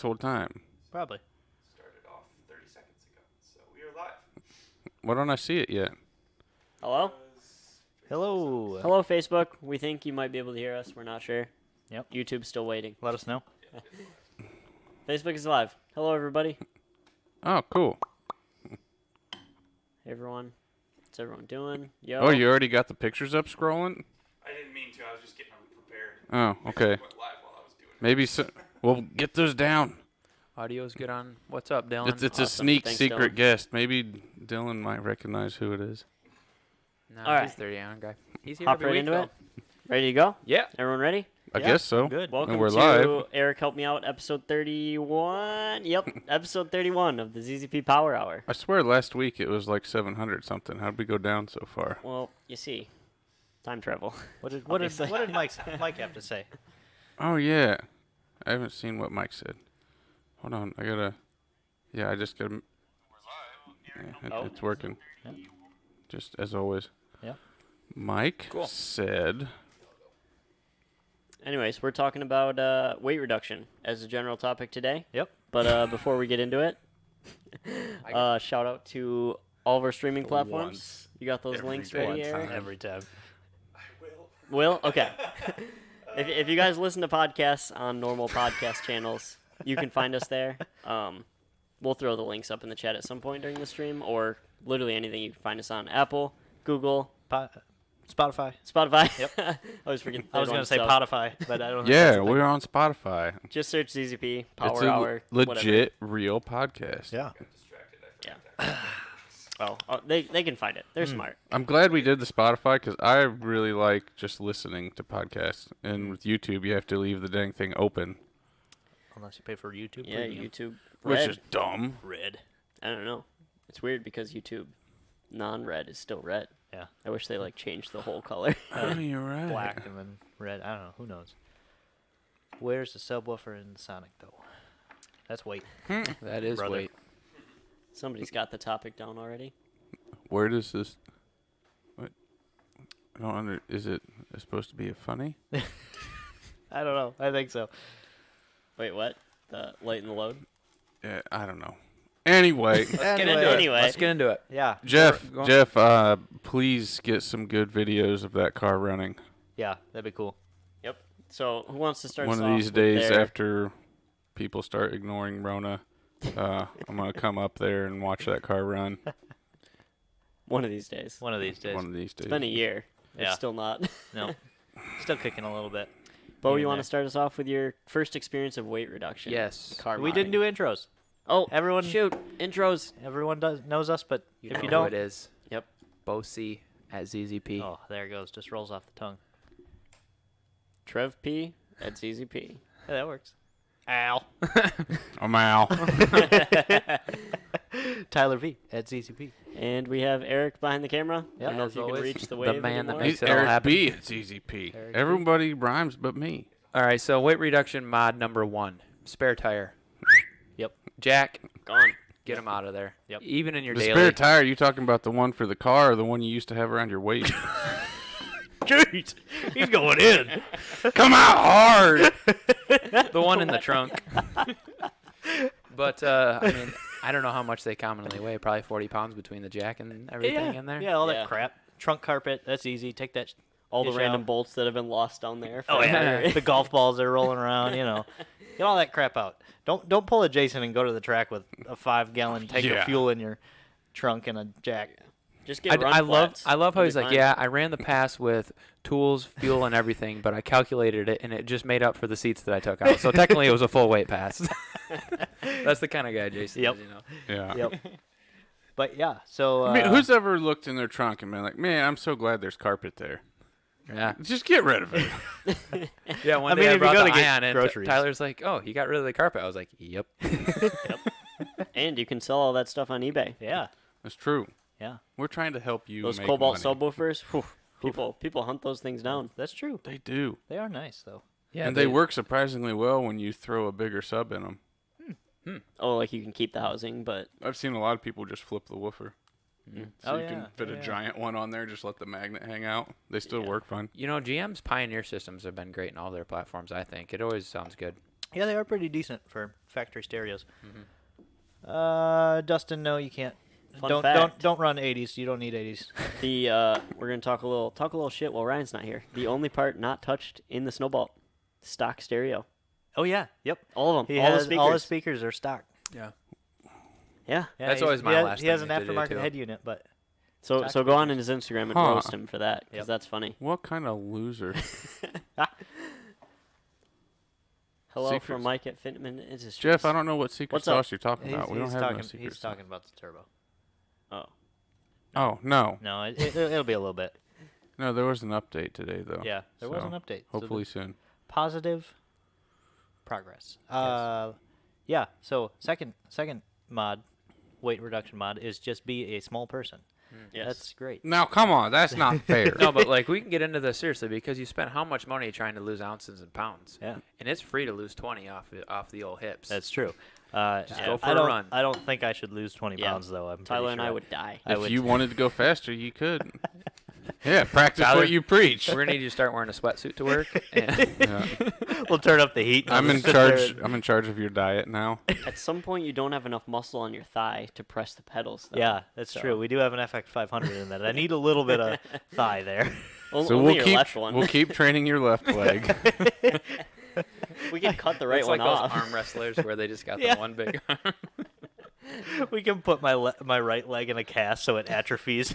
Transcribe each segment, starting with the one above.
whole time? Probably. Started off 30 seconds ago, so we are live. Why don't I see it yet? Hello? Hello. Hello, Facebook. We think you might be able to hear us. We're not sure. Yep. YouTube's still waiting. Let us know. Facebook is live. Hello, everybody. Oh, cool. Hey, everyone. What's everyone doing? Yo. Oh, you already got the pictures up scrolling? I didn't mean to. I was just getting them prepared. Oh, okay. Went live while I was doing it. Maybe so. We'll get those down. Audio's good on. What's up, Dylan? It's a Awesome. sneak Thanks, secret Dylan. guest. Maybe Dylan might recognize who it is. No, All right. he's 30 on guy. He's here Hop every right week, into though. it. Ready to go? Yeah. Everyone ready? I Yeah, guess so. Good. Welcome And we're to live. Eric Help Me Out, episode 31. Yep, episode 31 of the ZZP Power Hour. I swear last week it was like 700 something. How'd we go down so far? Well, you see, time travel. What did Obviously. Mike have to say? Oh, yeah. I haven't seen what Mike said. Hold on. I gotta. Yeah, I just gotta. Yeah, it's working. Yeah. Just as always. Yeah. Mike Cool. said. Anyways, we're talking about weight reduction as a general topic today. Yep. But before we get into it, shout out to all of our streaming platforms. Once. You got those Every links ready, damn Eric? time. Every time. I will. Will? Okay. if you guys listen to podcasts on normal podcast channels, you can find us there. We'll throw the links up in the chat at some point during the stream, or literally anything you can find us on. Apple, Google, Spotify. Spotify. Yep. I always forget the I was third going one, to say so Spotify, but I don't know. Yeah, we're on Spotify. just search ZZP, Power It's a Hour, legit, real podcast. Yeah. Got distracted. I forgot whatever. Oh, they can find it. They're smart. I'm glad we did the Spotify because I really like just listening to podcasts. And with YouTube, you have to leave the dang thing open, Unless you pay for YouTube. Yeah, Premium. YouTube. which Red. is dumb. Red. I don't know. It's weird because YouTube non-red is still red. Yeah. I wish they changed the whole color. Oh, you're right. Black and then red. I don't know. Who knows? Where's the subwoofer in the Sonic, though? That's weight. That is Brother. weight. Somebody's got the topic down already. Where does this? What? I don't under. Is it supposed to be a funny? I don't know. I think so. Wait, what? The light and the load? Yeah, I don't know. Anyway, Let's get into it. Anyway. Let's get into it. Yeah. Jeff, please get some good videos of that car running. Yeah, that'd be cool. Yep. So who wants to start One us of off these with days, their- after people start ignoring Rona, I'm gonna come up there and watch that car run. One of these days. One of these days. One of these days. It's been a year. Yeah. It's still not. No. Still kicking a little bit. Bo, Here you and want there. to start us off with your first experience of weight reduction? Yes. Car We didn't modding. do intros. Oh, Everyone- shoot. Intros. Everyone knows us, but You if know you who don't, it is. Yep. Bosi at ZZP. oh, there it goes. Just rolls off the tongue. Trev P at ZZP. Yeah, that works. Al. I'm out. Tyler V at ZZP. And we have Eric behind the camera. I don't know as if you can always. reach the The wave man that anymore. makes He's it all Eric happen. B. It's ZZP. Eric B. Everybody rhymes but me. All right, so weight reduction mod number 1. Spare tire. Yep. Jack, Gone. get him out of there. Yep. Even in your The daily. spare tire, you talking about the one for the car or the one you used to have around your waist? Jeez. He's going in. Come out hard! The one in the trunk. But, I mean, I don't know how much they commonly weigh. Probably 40 pounds between the jack and everything in there. Yeah, all Yeah. that crap. Trunk carpet. That's easy. Take that. All the Dish random out. bolts that have been lost down there. Oh yeah. forever. The golf balls that are rolling around. Get all that crap out. Don't pull a Jason and go to the track with a 5-gallon tank Yeah. of fuel in your trunk and a jack. Just get run I love flats. how You'll he's be like, fine. yeah, I ran the pass with tools, fuel, and everything, but I calculated it, and it just made up for the seats that I took out. So technically, it was a full weight pass. That's the kind of guy Jason Yep. is, you know. Yeah. Yep. But yeah, so I mean, who's ever looked in their trunk and been like, man, I'm so glad there's carpet there. Yeah. Just get rid of it. Yeah, one I day mean, I if you brought go the to get Ion in. groceries. Tyler's like, oh, he got rid of the carpet. I was like, yep. And you can sell all that stuff on eBay. yeah, That's true. yeah, We're trying to help you Those make cobalt money. subwoofers. Whew, people hunt those things down. that's true. They do. They are nice though. Yeah, and they work surprisingly well when you throw a bigger sub in them. Oh, like you can keep the housing, but I've seen a lot of people just flip the woofer. So Oh, you yeah. can fit Oh, a yeah. giant one on there, just let the magnet hang out. They still Yeah. work fine. You know, GM's Pioneer systems have been great in all their platforms, I think. It always sounds good. Yeah, they are pretty decent for factory stereos. Mm-hmm. Dustin, no, you can't. Fun fact. Don't run 80s. You don't need 80s. We're gonna talk a little shit while Ryan's not here. The only part not touched in the Snowball, stock stereo. Oh yeah, yep. All of them. He all has the speakers. all his speakers are stock. Yeah. Yeah. Yeah, That's he's- always my he has- last He has thing an to do, aftermarket too. head unit, but So Stock go on speakers. in his Instagram and Huh. roast him for that because Yep. that's funny. What kind of loser? Hello Secrets. from Mike at Fitman Industries. Jeff, I don't know what secret What's up? sauce you're talking about. We don't have no secret he's sauce. talking about the turbo. Oh. Oh, no. No, it'll be a little bit. No, there was an update today, though. Yeah, there was So, an update. So Hopefully soon. positive progress. Yeah. So second mod, weight reduction mod, is just be a small person. Yes. That's great. Now, come on. That's not fair. No, but like we can get into this seriously because you spent how much money trying to lose ounces and pounds? Yeah, And it's free to lose 20 off the old hips. that's true. Just go for I a don't, run. I don't think I should lose 20 Yeah. pounds though. I'm Tyler pretty and sure I would die. I If would- you wanted to go faster, you could. Yeah, practice Tyler, what you preach. We're gonna need you to start wearing a sweatsuit to work. And Yeah. We'll turn up the heat. and I'm I'll in just sit there charge. and- I'm in charge of your diet now. At some point, you don't have enough muscle on your thigh to press the pedals. Though. Yeah, that's So- true. We do have an FX 500 in that. I need a little bit of thigh there. So Only we'll your keep left one. we'll keep training your left leg. We can cut the right it's one like off. those arm wrestlers where they just got Yeah. the one big arm. We can put my right leg in a cast so it atrophies.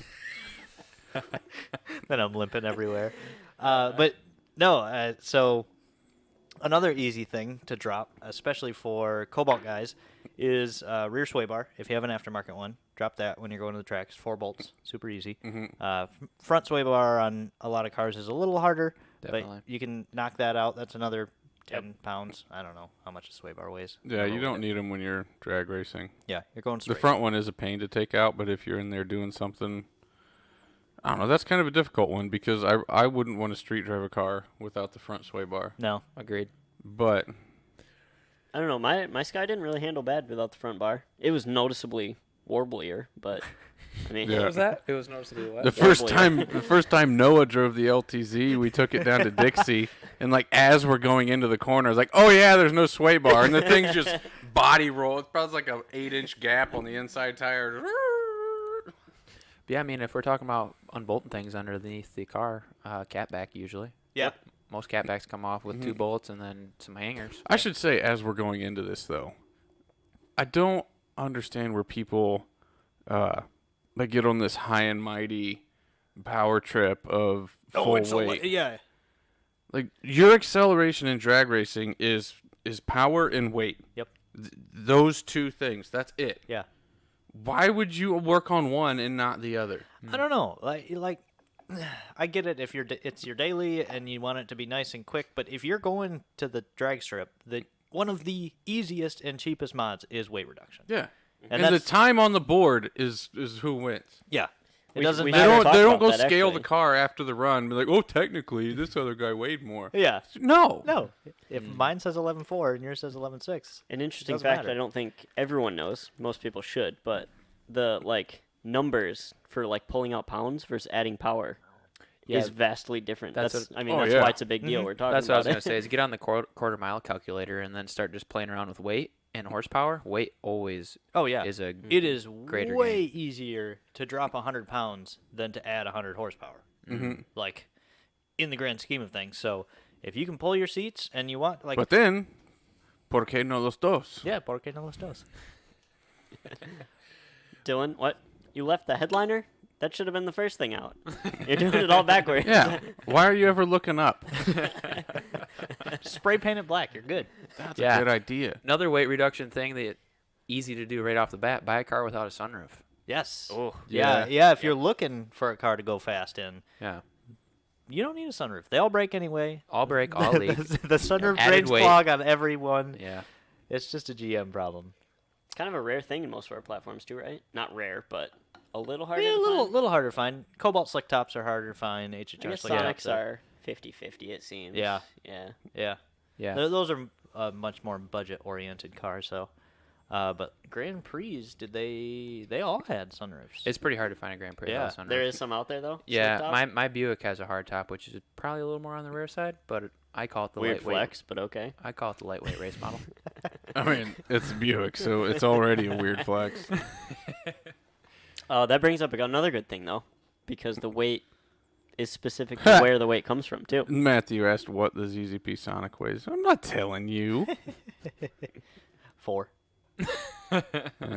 Then I'm limping everywhere. But no, so another easy thing to drop, especially for Cobalt guys, is rear sway bar. If you have an aftermarket one, drop that when you're going to the tracks. 4 bolts, super easy. Front sway bar on a lot of cars is a little harder, Definitely. but you can knock that out. That's another 10 pounds. I don't know how much a sway bar weighs. Yeah, you don't need them when you're drag racing. Yeah, you're going straight. The front one is a pain to take out, but if you're in there doing something, I don't know. That's kind of a difficult one because I wouldn't want to street drive a car without the front sway bar. No. Agreed. But I don't know. My Sky didn't really handle bad without the front bar. It was noticeably warblier, but I mean, Yeah. What was that? It was noticeably what? the first time Noah drove the LTZ, we took it down to Dixie, and like as we're going into the corner, I was like, "Oh yeah, there's no sway bar," and the thing's just body roll. It's probably like a 8-inch gap on the inside tire. Yeah, I mean, if we're talking about unbolting things underneath the car, catback usually. Yeah. Most catbacks come off with 2 bolts and then some hangers. I should say, as we're going into this, though, I don't understand where people like get on this high and mighty power trip of full weight. Yeah. Like your acceleration in drag racing is power and weight. Yep. Those two things. That's it. Yeah. Why would you work on one and not the other? I don't know. Like, I get it if it's your daily and you want it to be nice and quick, but if you're going to the drag strip, one of the easiest and cheapest mods is weight reduction. Yeah. And And the that's- time on the board is who wins. Yeah. It We- doesn't we They never matter. don't talked they don't about go that, scale actually. the car after the run and be like, "Oh, technically this other guy weighed more." Yeah. No. No. If mine says 11.4 and yours says 11.6. An interesting Doesn't fact matter. I don't think everyone knows. Most people should, but the numbers for pulling out pounds versus adding power Yeah, is vastly different. that's That's what- I mean Oh, that's yeah. why it's a big deal. We're talking That's what I was about going to say is get on the quarter mile calculator and then start just playing around with weight and horsepower. Weight always Oh, yeah. is a It is greater way easier to drop 100 pounds than to add 100 horsepower. Mm-hmm. Like, in the grand scheme of things. So, if you can pull your seats and you want, like, But then, ¿por qué no los dos? yeah, porque no los dos. Dylan, what? You left the headliner? That should have been the first thing out. You're doing it all backwards. Yeah. Why are you ever looking up? Spray paint it black. You're good. That's Yeah. a good idea. another weight reduction thing that easy to do right off the bat. Buy a car without a sunroof. Yes. Oh, Yeah, yeah. If you're looking for a car to go fast in, Yeah. you don't need a sunroof. They all break anyway. All brake, all leak. The sunroof Added drains weight. clog on every one. Yeah. It's just a GM problem. it's kind of a rare thing in most of our platforms too, right? Not rare, but a little harder. Yeah, a to little find. little harder to find. Cobalt slick tops are harder to find. I HHR guess slick tops Sonics are 50-50. It seems. Yeah. Yeah. Yeah. Yeah. Those are much more budget-oriented cars, so. But Grand Prix, they all had sunroofs. It's pretty hard to find a Grand Prix without a sunroof. There is some out there though. Yeah, slick top? my Buick has a hard top, which is probably a little more on the rare side, but I call it the Weird lightweight. flex, but okay. I call it the lightweight race model. I mean, it's Buick, so it's already a weird flex. That brings up another good thing, though, because the weight is specific to where the weight comes from, too. Matthew asked what the ZZP Sonic weighs. I'm not telling you. 4.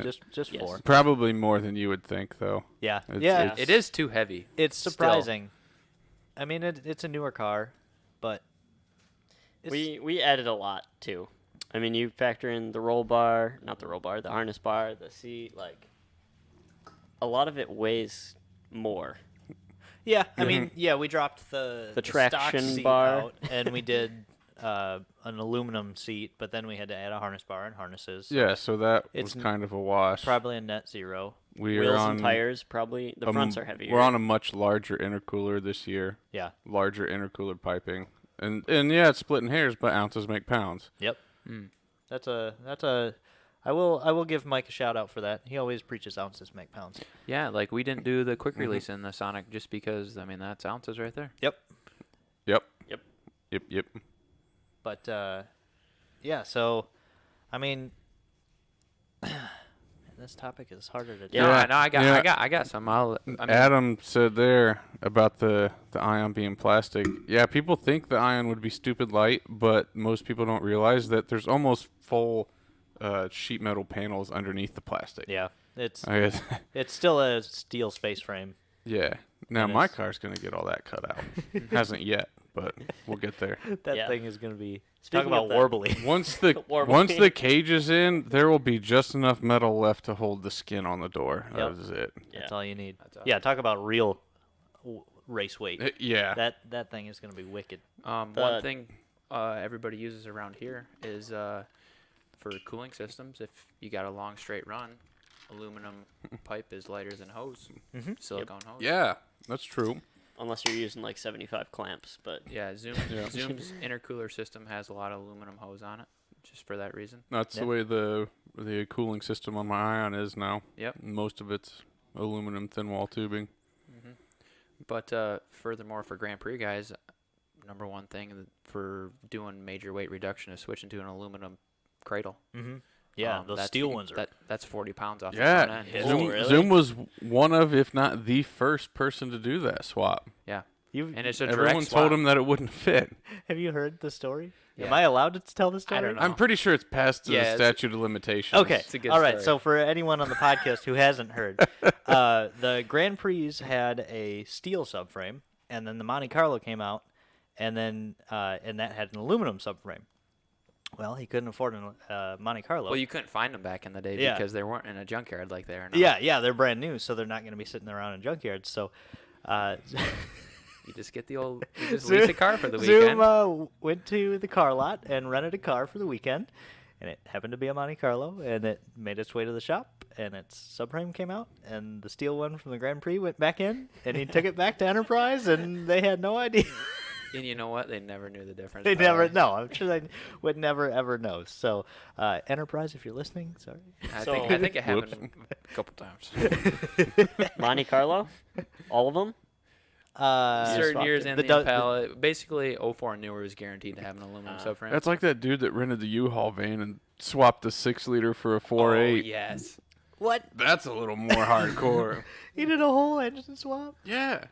just Yes. 4. Probably more than you would think, though. Yeah. It's- Yeah. it's- It is too heavy. It's Still. surprising. I mean, it's a newer car, but it's, We added a lot, too. I mean, you factor in the roll bar, not the roll bar, the harness bar, the seat, like, a lot of it weighs more. yeah. I mean, yeah. We dropped the stock traction seat bar. out, and we did an aluminum seat, but then we had to add a harness bar and harnesses. Yeah, so that It's was kind of a wash. Probably a net zero. We are Wheels on and tires, probably. The fronts are heavier. We're on a much larger intercooler this year. Yeah. Larger intercooler piping. And yeah, it's splitting hairs, but ounces make pounds. Yep. Mm. That's a. I will give Mike a shout out for that. He always preaches ounces make pounds. Yeah, like we didn't do the quick release in the Sonic just because, I mean, that's ounces right there. Yep. Yep. Yep. Yep, yep. But yeah. So, I mean, this topic is harder to. Yeah, Yeah, I know. I got some. I mean, Adam said there about the ion being plastic. Yeah, people think the ion would be stupid light, but most people don't realize that there's almost full sheet metal panels underneath the plastic. Yeah. It's I guess, it's still a steel space frame. yeah. Now And my it's- car's gonna get all that cut out. Hasn't yet, but we'll get there. That Yeah. thing is gonna be. Speaking Talk of about that- warbly. Once the Warbly. once the cage is in, there will be just enough metal left to hold the skin on the door. Yep. That is it. Yeah. That's all you need. That's all. Yeah. Talk about real race weight. Yeah. That thing is gonna be wicked. one The- thing everybody uses around here is for cooling systems. If you got a long straight run, aluminum pipe is lighter than hose. Mhm. Silicone hose. Yeah, that's true. Unless you're using like 75 clamps, but Yeah, Yeah. Zoom's intercooler system has a lot of aluminum hose on it, just for that reason. That's Yep. the way the cooling system on my Ion is now. Yep. Most of it's aluminum thin wall tubing. But furthermore, for Grand Prix guys, number one thing for doing major weight reduction is switching to an aluminum cradle. Mm-hmm. Yeah. Those that's- steel ones are. that's 40 pounds off the Yeah, front end. Yeah. Zoom, Oh, really? Zoom was one of, if not the first person to do that swap. Yeah, You've, and it's a direct Everyone swap. told him that it wouldn't fit. have you heard the story? Am Yeah. I allowed to tell the story? don't know. I'm pretty sure it's past the Yeah, it's- statute of limitations. Okay. It's a good All right. story. So for anyone on the podcast who hasn't heard, the Grand Prix had a steel subframe, and then the Monte Carlo came out, and then and that had an aluminum subframe. Well, he couldn't afford a Monte Carlo. Well, you couldn't find them back in the day Yeah. because they weren't in a junkyard like they are now. yeah, they're brand new, so they're not going to be sitting around in junkyards. So, You just get the old, you just Zoom- lease a car for the Zoom weekend. went to the car lot and rented a car for the weekend, and it happened to be a Monte Carlo, and it made its way to the shop, and its subframe came out, and the steel one from the Grand Prix went back in, and he took it back to Enterprise, and they had no idea. And you know what? They never knew the difference. They probably. never know. I'm sure they would never ever know. So, Enterprise, if you're listening, sorry. I So- think it Whoops. happened a couple times. Monte Carlo, all of them. Certain swapped years it. in the the, du- Impala, basically 04 and newer is guaranteed to have an aluminum subframe. That's like that dude that rented the U-Haul van and swapped the 6-liter for a oh, 4.8. yes. What? That's a little more hardcore. He did a whole engine swap? Yeah.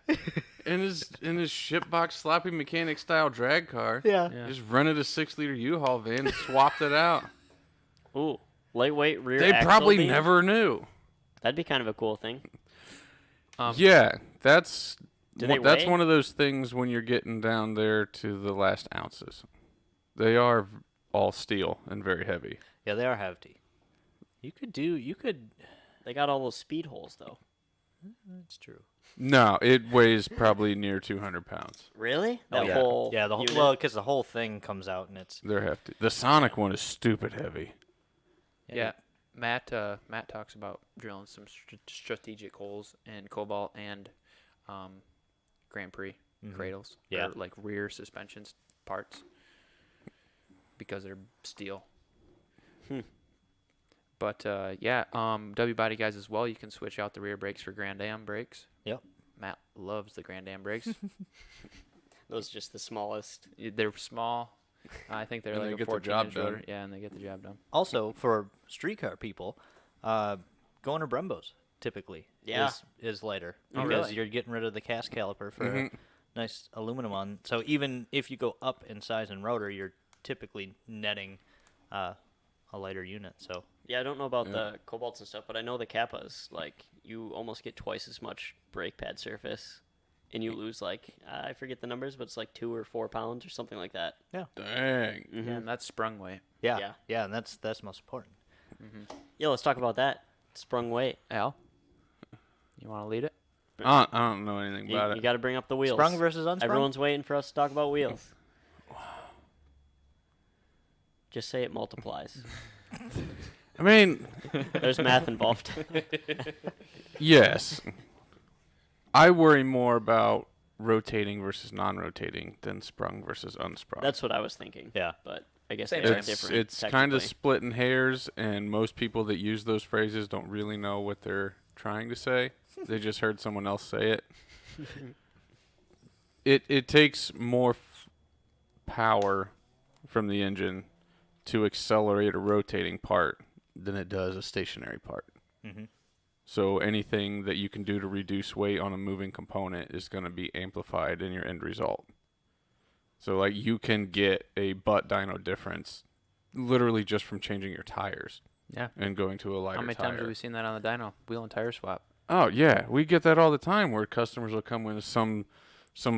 In his shipbox sloppy mechanic style drag car. Yeah. Yeah. Just rented a 6-liter U-Haul van and swapped it out. Ooh, lightweight rear. They axle probably beam? never knew. That'd be kind of a cool thing. Yeah, that's Do they that's weigh? one of those things when you're getting down there to the last ounces. They are all steel and very heavy. Yeah, they are hefty. You could. They got all those speed holes though. That's true. No, it weighs probably near 200 pounds. Really? Oh, That yeah. whole Yeah, the whole unit? well, because the whole thing comes out and it's They're hefty. The Sonic one is stupid heavy. Yeah. Matt talks about drilling some strategic holes in Cobalt and Grand Prix cradles. Yeah. Or like rear suspensions parts because they're steel. But W body guys as well. You can switch out the rear brakes for Grand Am brakes. Yep. Matt loves the Grand Am brakes. Those are just the smallest. They're small. I think they're And they like a get the 14 job inch done. rotor. Yeah, and they get the job done. Also, for streetcar people, going to Brembos typically Yeah. is lighter Oh, because really? you're getting rid of the cast caliper for a nice aluminum one. So even if you go up in size and rotor, you're typically netting a lighter unit. So Yeah, I don't know about the cobalts and stuff, but I know the Kappas, like, you almost get twice as much brake pad surface, and you lose, like, I forget the numbers, but it's like 2 or 4 pounds or something like that. Dang. Yeah, and that's sprung weight. yeah, and that's most important. Yeah, let's talk about that. Sprung weight. Al, you want to lead it? I don't know anything You, about you it. got to bring up the wheels. Sprung versus unsprung. Everyone's waiting for us to talk about wheels. Just say it multiplies. I mean, There's math involved. yes. I worry more about rotating versus non-rotating than sprung versus unsprung. That's what I was thinking. Yeah. But I guess Same they are thing. different. It's kind technically. of splitting hairs, and most people that use those phrases don't really know what they're trying to say. They just heard someone else say it. It takes more power from the engine to accelerate a rotating part than it does a stationary part. So anything that you can do to reduce weight on a moving component is going to be amplified in your end result. So like you can get a butt dyno difference literally just from changing your tires Yeah. and going to a lighter How many tire. times have we seen that on the dyno? Wheel and tire swap. Oh yeah, we get that all the time where customers will come with some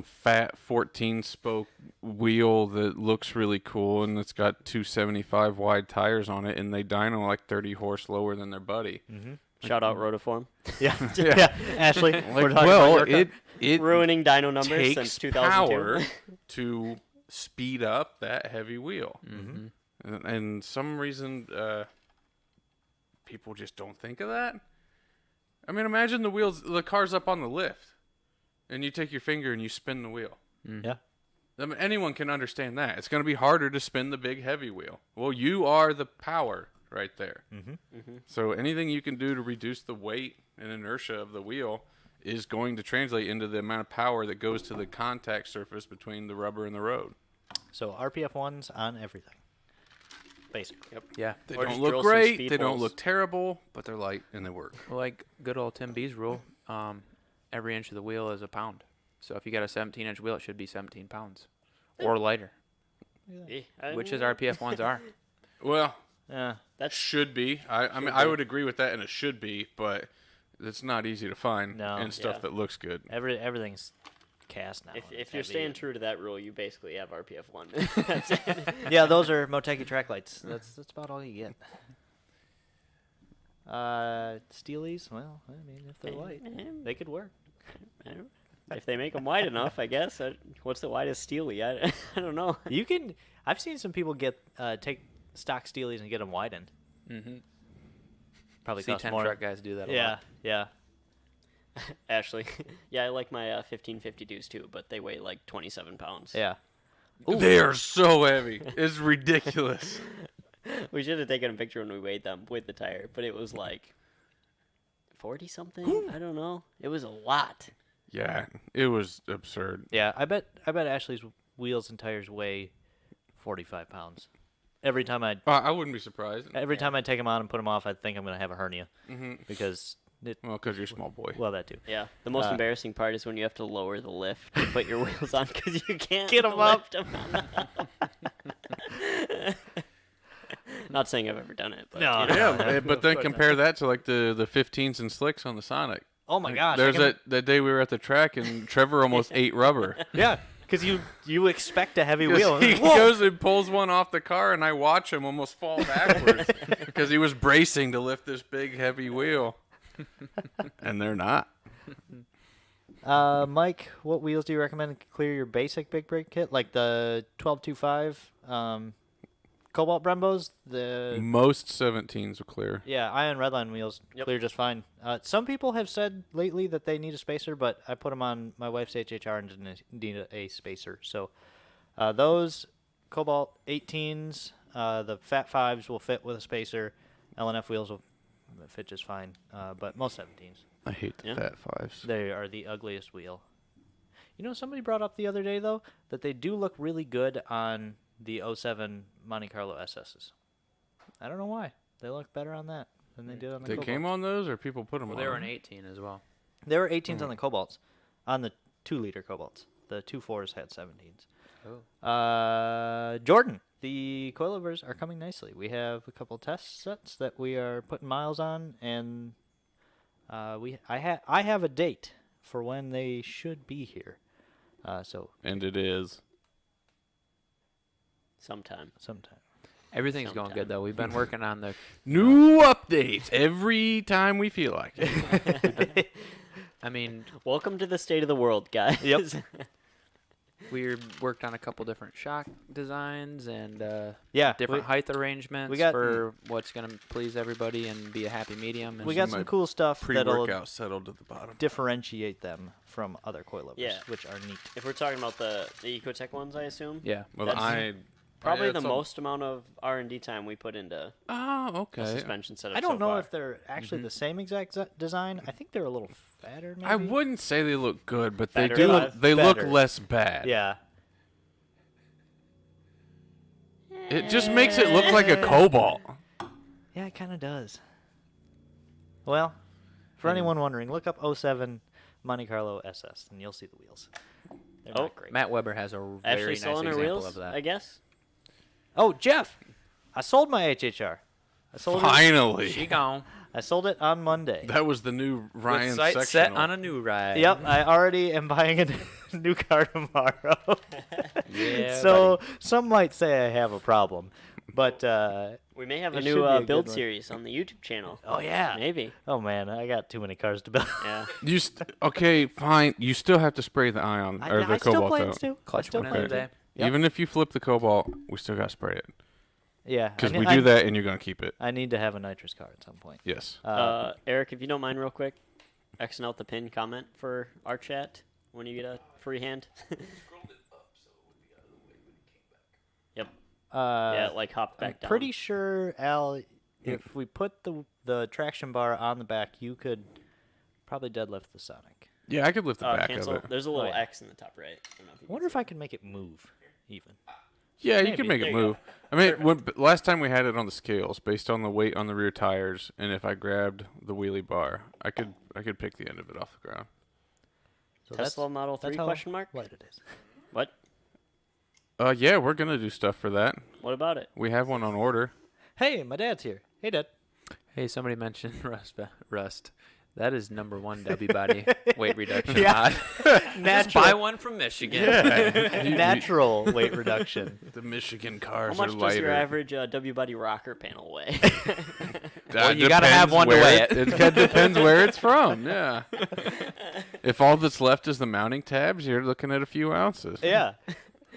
fat 14-spoke wheel that looks really cool and it's got 275 wide tires on it, and they dyno like 30 horse lower than their buddy. Shout out Rotiform. Yeah, yeah. Ashley, we're talking well, about your car. it Ruining dyno numbers takes since 2002. power to speed up that heavy wheel, and some reason people just don't think of that. I mean, imagine the car's up on the lift, and you take your finger and you spin the wheel. Yeah. I mean, anyone can understand that. It's going to be harder to spin the big heavy wheel. Well, you are the power right there. So anything you can do to reduce the weight and inertia of the wheel is going to translate into the amount of power that goes to the contact surface between the rubber and the road. So RPF ones on everything. Basically. Yep. Yeah. They Or don't just look drill some great. speed They don't holes. look terrible, but they're light and they work. Well, like good old Tim B's rule, every inch of the wheel is a pound. So if you got a 17-inch wheel, it should be 17 pounds or lighter, which is RPF ones are. Well, Yeah. that should be. I mean, I would agree with that, and it should be, but it's not easy to find No. and stuff Yeah. that looks good. Everything's cast now. If It's you're heavy staying and- true to that rule, you basically have RPF 1. That's it. Yeah, those are Motegi track lights. That's about all you get. Steelies, well, I mean, if they're white, they could work. If they make them wide enough, I guess. What's the widest Steely? I don't know. You can. I've seen some people get take stock Steelies and get them widened. Mm-hmm. Probably cost C10 more. truck guys do that a Yeah, lot. yeah. Ashley. Yeah, I like my 1552s too, but they weigh like 27 pounds. Yeah. They are so heavy. It's ridiculous. We should have taken a picture when we weighed them with the tire, but it was like 40 something. I don't know. It was a lot. Yeah, it was absurd. Yeah, I bet Ashley's wheels and tires weigh 45 pounds. Every time I wouldn't be surprised. time I take them on and put them off, I think I'm gonna have a hernia because it. Well, because you're a small boy. Well, that too. Yeah. The most embarrassing part is when you have to lower the lift to put your wheels on because you can't Get 'em up. lift 'em. Not saying I've ever done it, but No, you know. Yeah, but then compare that to like the 15s and slicks on the Sonic. Oh my gosh! There's that day we were at the track and Trevor almost ate rubber. Yeah, because you expect a heavy 'Cause wheel. He Whoa! goes and pulls one off the car, and I watch him almost fall backwards because he was bracing to lift this big heavy wheel, and they're not. Mike, what wheels do you recommend to clear your basic big brake kit, like the 1225 Cobalt Brembos? The Most 17s will clear. yeah, iron redline wheels Yep. clear just fine. Some people have said lately that they need a spacer, but I put them on my wife's HHR and didn't need a spacer. So those Cobalt 18s, the Fat 5s will fit with a spacer. LNF wheels will fit just fine, but most 17s. I hate the Yeah. Fat 5s. They are the ugliest wheel. You know, somebody brought up the other day, though, that they do look really good on the '07 Monte Carlo SSs. I don't know why. They look better on that than they did on the They Cobalt. came on those, or people put them Well, on? they were an 18 as well. There were 18s on the Cobalts, on the 2-liter Cobalts. The 2.4s had 17s. Oh. Jordan, the coilovers are coming nicely. We have a couple test sets that we are putting miles on, and I have a date for when they should be here. And it is. Sometime. Everything's going good, though. We've been working on the... New updates every time we feel like it. I mean, Welcome to the state of the world, guys. Yep. we worked on a couple different shock designs and Yeah, different height arrangements got- for what's going to please everybody and be a happy medium. And we got my some cool stuff that'll Pre-workout settled at the bottom. differentiate them from other coilovers, Yeah. which are neat. If we're talking about the Ecotec ones, I assume. Yeah. Well, That's Probably I the had some- most amount of R&D time we put into Oh, a okay. suspension setup. I don't so know far. if they're actually the same exact design. I think they're a little fatter, maybe. I wouldn't say they look good, but Better. they do. They look Better. less bad. Yeah. It just makes it look like a Cobalt. Yeah, it kind of does. Well, for anyone wondering, look up 07 Monte Carlo SS, and you'll see the wheels. They're Oh, not great. Matt Weber has a very Ashley nice selling her example wheels, of that. I guess. Oh, Jeff, I sold my HHR. I sold it. Finally, She gone. I sold it on Monday. that was the new Ryan With sight set sectional. on a new ride. Yep, I already am buying a new car tomorrow. Yeah. So some might say I have a problem, but We may have a It new should be a good build one. series on the YouTube channel. oh yeah. Maybe. Oh man, I got too many cars to build. Yeah. Okay, fine. You still have to spray the ion or the I still Cobalt plan out. to. I Clutch still one plan another to. day. Yep. Even if you flip the Cobalt, we still got to spray it Yeah, because I we ne- do that, and you're gonna keep it. I need to have a nitrous car at some point. Yes. Eric, if you don't mind, real quick, Xing out the pin comment for our chat when you get a free hand. Yep. Yeah, like hop back down. Pretty sure, Al, if we put the traction bar on the back, you could probably deadlift the Sonic. Yeah, I could lift the back cancel. of it. There's a little yeah. X in the top right. I don't know if you I can wonder if see. I can make it move, even. Yeah, you Maybe. can make There it you go. move. I mean, last time we had it on the scales, based on the weight on the rear tires, and if I grabbed the wheelie bar, I could pick the end of it off the ground. So Tesla Model 3 how question mark? light it is. What? Yeah, we're gonna do stuff for that. What about it? We have one on order. Hey, my dad's here. Hey, Dad. Hey, somebody mentioned Rust. That is number one W body weight reduction Yeah. mod. Just Natural, buy one from Michigan. natural weight reduction. The Michigan How cars much are does lighter. your average W body rocker panel weigh? Well, you gotta have Depends one to where weigh it. It depends where it's from. Yeah. If all that's left is the mounting tabs, you're looking at a few ounces. Yeah.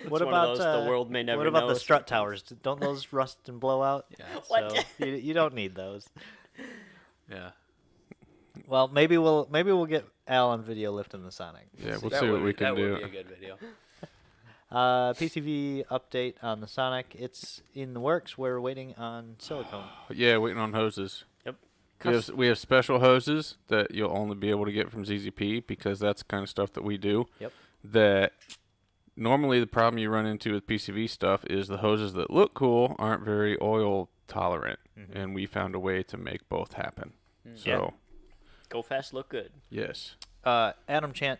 What one of about those the world may never What about know the strut towers? Don't those rust and blow out? Yeah. What? So you don't need those. Yeah. Well, maybe we'll get Al on video lifting the Sonic. Yeah, we'll That see what would- we can that do. would be a good video. PCV update on the Sonic. It's in the works. We're waiting on silicone. Yeah, waiting on hoses. Yep. We have special hoses that you'll only be able to get from ZZP because that's the kind of stuff that we do. Yep. That normally the problem you run into with PCV stuff is the hoses that look cool aren't very oil tolerant, and we found a way to make both happen. So, Go fast, look good. yes. Adam Chant.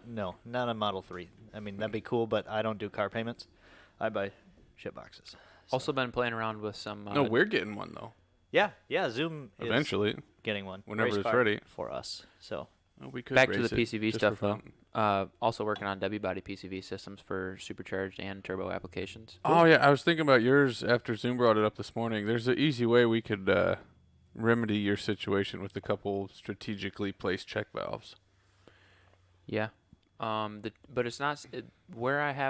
No, not a Model 3. I mean, that'd be cool, but I don't do car payments. I buy shit boxes. Also been playing around with some. No, we're getting one though. Yeah, Zoom is Eventually. getting one. Whenever Race it's car ready. for us. So We could back to race the it PCV just stuff for though. fun. Also working on W body PCV systems for supercharged and turbo applications. Oh yeah, I was thinking about yours after Zoom brought it up this morning. There's an easy way we could remedy your situation with a couple strategically placed check valves. Yeah. But it's not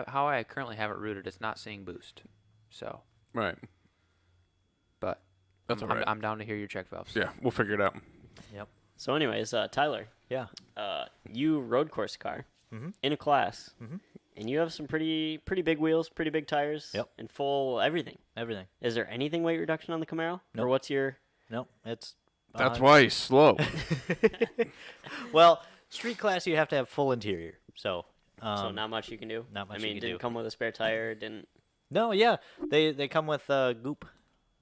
how I currently have it routed. It's not saying boost. So, Right. but That's Mm-hmm. all right. I'm down to hear your check valves. Yeah, we'll figure it out. So, anyways, Tyler, yeah, you road course car in a class, and you have some pretty big wheels, pretty big tires, Yep. and full everything. everything. Is there anything weight reduction on the Camaro? Nope. Or what's your? No, it's. That's why he's slow. Well, street class, you have to have full interior. So So not much you can do. Not much I you mean, can didn't do. come with a spare tire. Didn't. No, yeah, they come with goop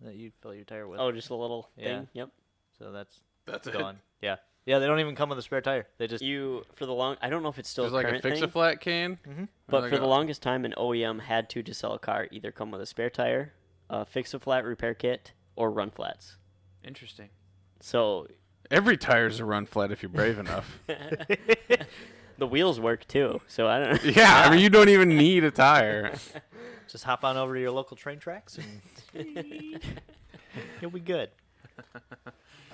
that you fill your tire with. Oh, just a little Yeah. thing. Yep. So that's That's it. gone. Yeah, yeah. They don't even come with a spare tire. They just You for the long. I don't know if it's still There's a like a current fix a thing, flat can. but Like for the a- longest time, an OEM had to sell a car either come with a spare tire, a fix a flat repair kit, or run flats. Interesting. So Every tire's a run flat if you're brave enough. the wheels work too. So I don't know. Yeah, I mean you don't even need a tire. just hop on over to your local train tracks and you'll be good.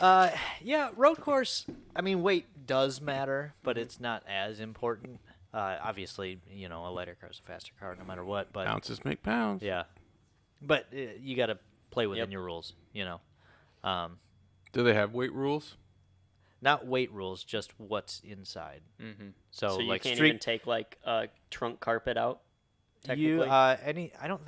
Yeah, road course. I mean, weight does matter, but it's not as important. Obviously, you know, a lighter car is a faster car no matter what. But Ounces make pounds. yeah, but you got to play within Yep. your rules. You know, Do they have weight rules? not weight rules, just what's inside. Mm-hmm. So, So you like can't street even take like a trunk carpet out. you technically? I don't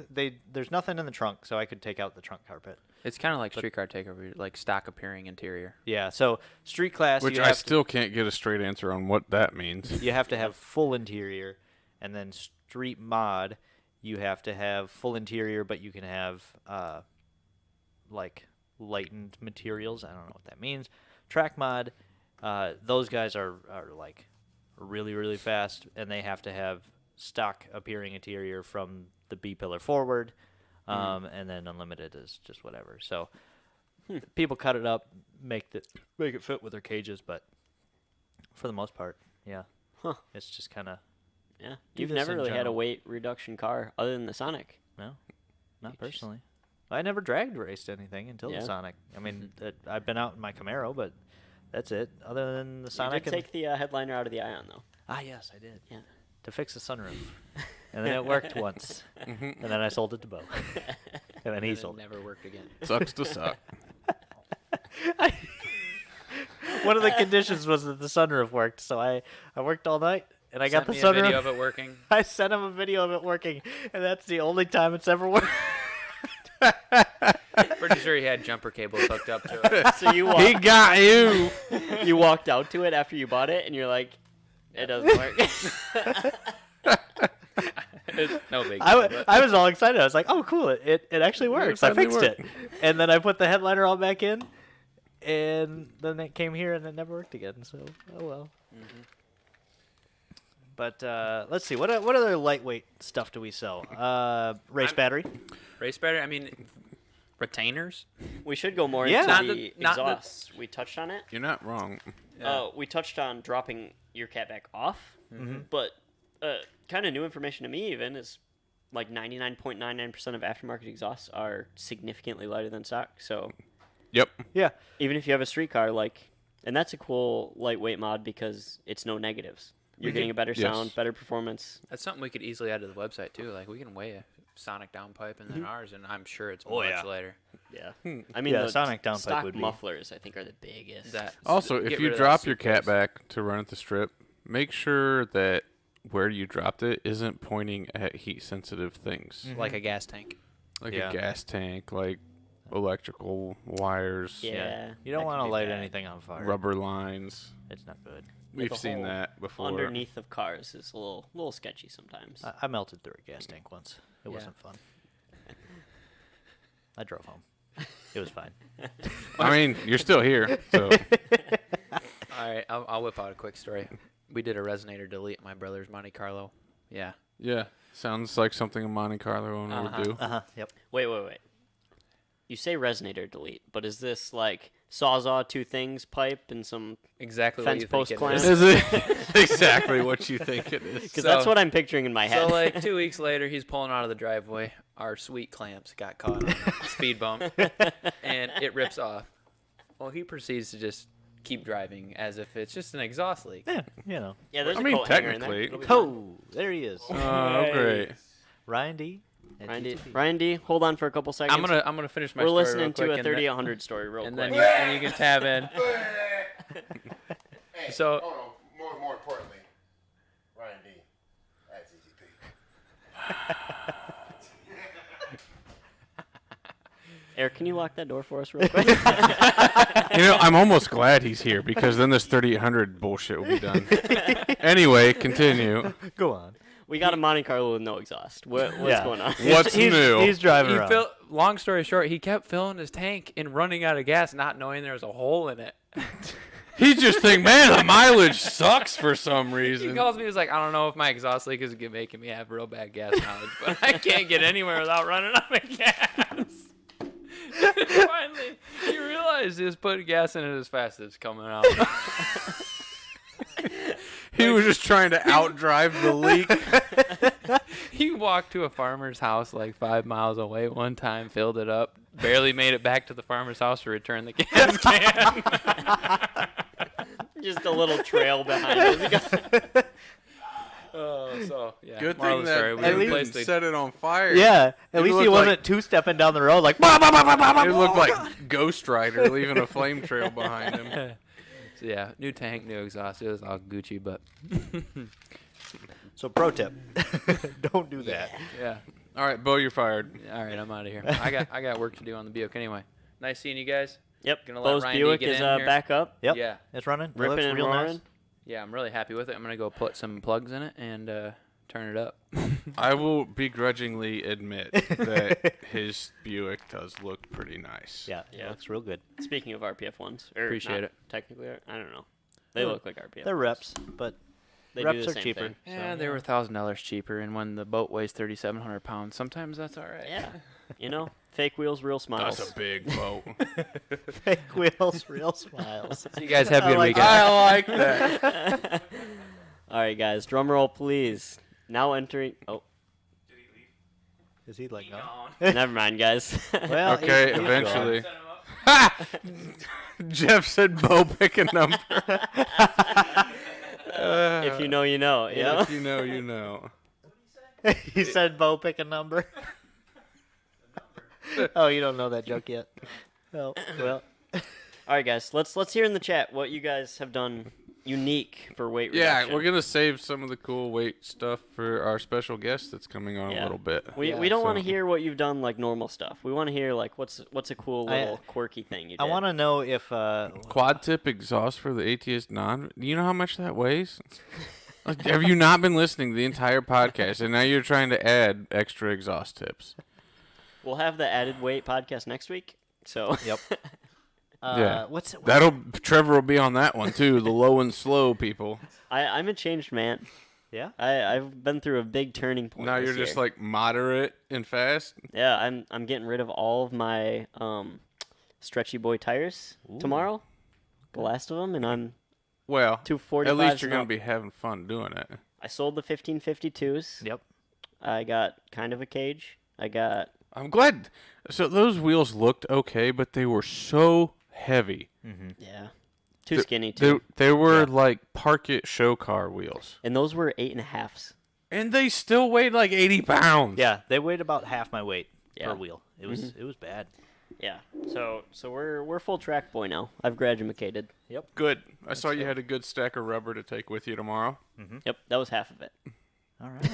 there's nothing in the trunk, so I could take out the trunk carpet. It's kind of like streetcar takeover, like stock appearing interior. Yeah, so street class Which you I have to, still can't get a straight answer on what that means. you have to have full interior, and then street mod you have to have full interior, but you can have like lightened materials. I don't know what that means. Track mod, those guys are like really, really fast, and they have to have stock appearing interior from the B pillar forward, and then unlimited is just whatever. So people cut it up, make it fit with their cages, but for the most part, yeah, it's just kind of Yeah. Do You've this never in really had a general. weight reduction car other than the Sonic. no, not Just- personally. I never drag raced anything until Yeah. the Sonic. I mean, I've been out in my Camaro, but that's it. Other than the You Sonic. did take the headliner out of the Ion though. Yes, I did. Yeah. To fix the sunroof, and then it worked once, and then I sold it to Bo, and then he And it sold it. never worked again. Sucks to suck. One of the conditions was that the sunroof worked, so I worked all night, and I got Sent the me a video of sunroof. it working. I sent him a video of it working, and that's the only time it's ever worked. Pretty sure he had jumper cables hooked up to it. So you He walked, got you. you walked out to it after you bought it, and you're like, it doesn't work. No big deal. I was all excited. I was like, "Oh, cool! It actually works. I finally fixed worked. it." And then I put the headliner all back in, and then it came here, and it never worked again. So, oh well. But let's see. What other lightweight stuff do we sell? Race battery. Race battery. I mean, retainers. We should go more Yeah. into Not the the- not the- exhausts. We touched on it. You're not wrong. We touched on dropping your cat back off, but kind of new information to me even is like 99.99% of aftermarket exhausts are significantly lighter than stock. So Yep. Yeah. even if you have a street car, like, and that's a cool lightweight mod because it's no negatives. You're getting a better Yes. sound, better performance. That's something we could easily add to the website too. Like we can weigh a Sonic downpipe and then ours, and I'm sure it's Oh, much yeah. lighter. Yeah, I mean, Yeah, the Sonic downpipe stock would be- mufflers I think are the biggest. That Also, get if rid you of that drop your cat suitcase. back to run at the strip, make sure that where you dropped it isn't pointing at heat sensitive things. like a gas tank. Like Yeah. a gas tank, like electrical wires, Yeah. You don't that want could to be light bad. anything on fire. rubber lines. It's not good. We've the seen whole that before. Underneath of cars is a little sketchy sometimes. I melted through a gas tank once. It Yeah. wasn't fun. I drove home. It was fine. I mean, you're still here, so All right, I'll whip out a quick story. We did a resonator delete at my brother's Monte Carlo. Yeah. yeah, sounds like something a Monte Carlo owner would do. Yep. Wait. You say resonator delete, but is this like Sawzall two things pipe and some? Exactly Fence what post you think clamp? it is. Is it exactly what you think it is? Because So- that's what I'm picturing in my head. So like 2 weeks later, he's pulling out of the driveway. Our sweet clamps got caught on a speed bump, and it rips off. Well, he proceeds to just keep driving as if it's just an exhaust leak. Yeah, you know. yeah, there's I a mean, coat hanger in there. technically- It'll be fine. Oh, there he is. Oh, great. Ryan D. at Ryan D, ZZP. Ryan D, hold on for a couple seconds. I'm gonna finish my We're story listening real quick, to a and then- 3800 story real and quick. then you can tab in. Hey, So- hold on. More importantly, Ryan D. at ZZP. Eric, can you lock that door for us real quick? I'm almost glad he's here because then this 3800 bullshit will be done. Anyway, continue. Go on. We got a Monte Carlo with no exhaust. What's Yeah. going on? What's he's, new? He's driving around. Long story short, he kept filling his tank and running out of gas, not knowing there was a hole in it. He just think, man, the mileage sucks for some He reason. calls me. He's like, I don't know if my exhaust leak is making me have real bad gas mileage, but I can't get anywhere without running out of gas. Finally, he realized he was putting gas in it as fast as it's coming out. He was just trying to outdrive the leak. He walked to a farmer's house like 5 miles away one time, filled it up, barely made it back to the farmer's house to return the gas can. Just a little trail behind us. Oh, so yeah. Good moral thing of the story, that we they replaced didn't the- set it on fire. Yeah, at It least he looked wasn't like- two-stepping down the road like, bah, bah, bah, bah, bah, bah, It looked bah. like Ghost Rider leaving a flame trail behind him. So yeah, new tank, new exhaust. It was all Gucci, but So pro tip, don't do that. yeah. All right, Bo, you're fired. All right, I'm out of here. I got work to do on the Buick anyway. Nice seeing you guys. Yep. Gonna let Bose Ryan D Buick get is in here. back up. Yep, Yeah. it's running. It Ripping looks and real roaring. nice. Yeah, I'm really happy with it. I'm gonna go put some plugs in it and turn it up. I will begrudgingly admit that his Buick does look pretty nice. Yeah, Yeah. it looks real good. Speaking of RPF ones, or Appreciate not it. Technically, I don't know. They look like RPF. They're ones. reps, but They reps do the are same cheaper. thing. Yeah, So, they were $1,000 cheaper, and when the boat weighs 3,700 pounds, sometimes that's all right. Yeah. You know, fake wheels, real smiles. That's a big boat. fake wheels, real smiles. So you guys have a good I like weekend. I like that. All right, guys, drum roll, please. Now entering. Oh, Is he like, no? never mind, guys. Well, Okay, he's eventually. Jeff said Bo pick a number. If you know, you know. You know? If you know, you know. gone. He said, "Bo, pick a number." Oh, you don't know that joke yet. Oh, well. All right, guys. Let's hear in the chat what you guys have done unique for weight Yeah, reduction. we're gonna save some of the cool weight stuff for our special guest that's coming on a Yeah. little bit. We don't want to So- hear what you've done like normal stuff. We want to hear like what's a cool little quirky thing you did. I want to know if Quad tip exhaust for the ATS non. You know how much that weighs? Like, have you not been listening to the entire podcast and now you're trying to add extra exhaust tips? We'll have the added weight podcast next week. So Yep. Yeah. What's Trevor will be on that one too. The low and slow people. I'm a changed man. Yeah. I've been through a big turning point. Now this you're just year. like moderate and fast. Yeah, I'm getting rid of all of my stretchy boy tires tomorrow. The last of them, and I'm Well, 245s. at least you're and gonna up. be having fun doing it. I sold the 1552s. Yep. I got kind of a cage. I got I'm glad. So those wheels looked okay, but they were so heavy. yeah, too skinny too. They were like park it show car wheels, And those were 8.5s. and they still weighed like 80 pounds. Yeah, they weighed about half my weight Yeah. per wheel. It was bad. Yeah. So we're full track boy now. I've graduated. Good. I saw you had a good stack of rubber to take with you tomorrow. Yep, that was half of it. All right.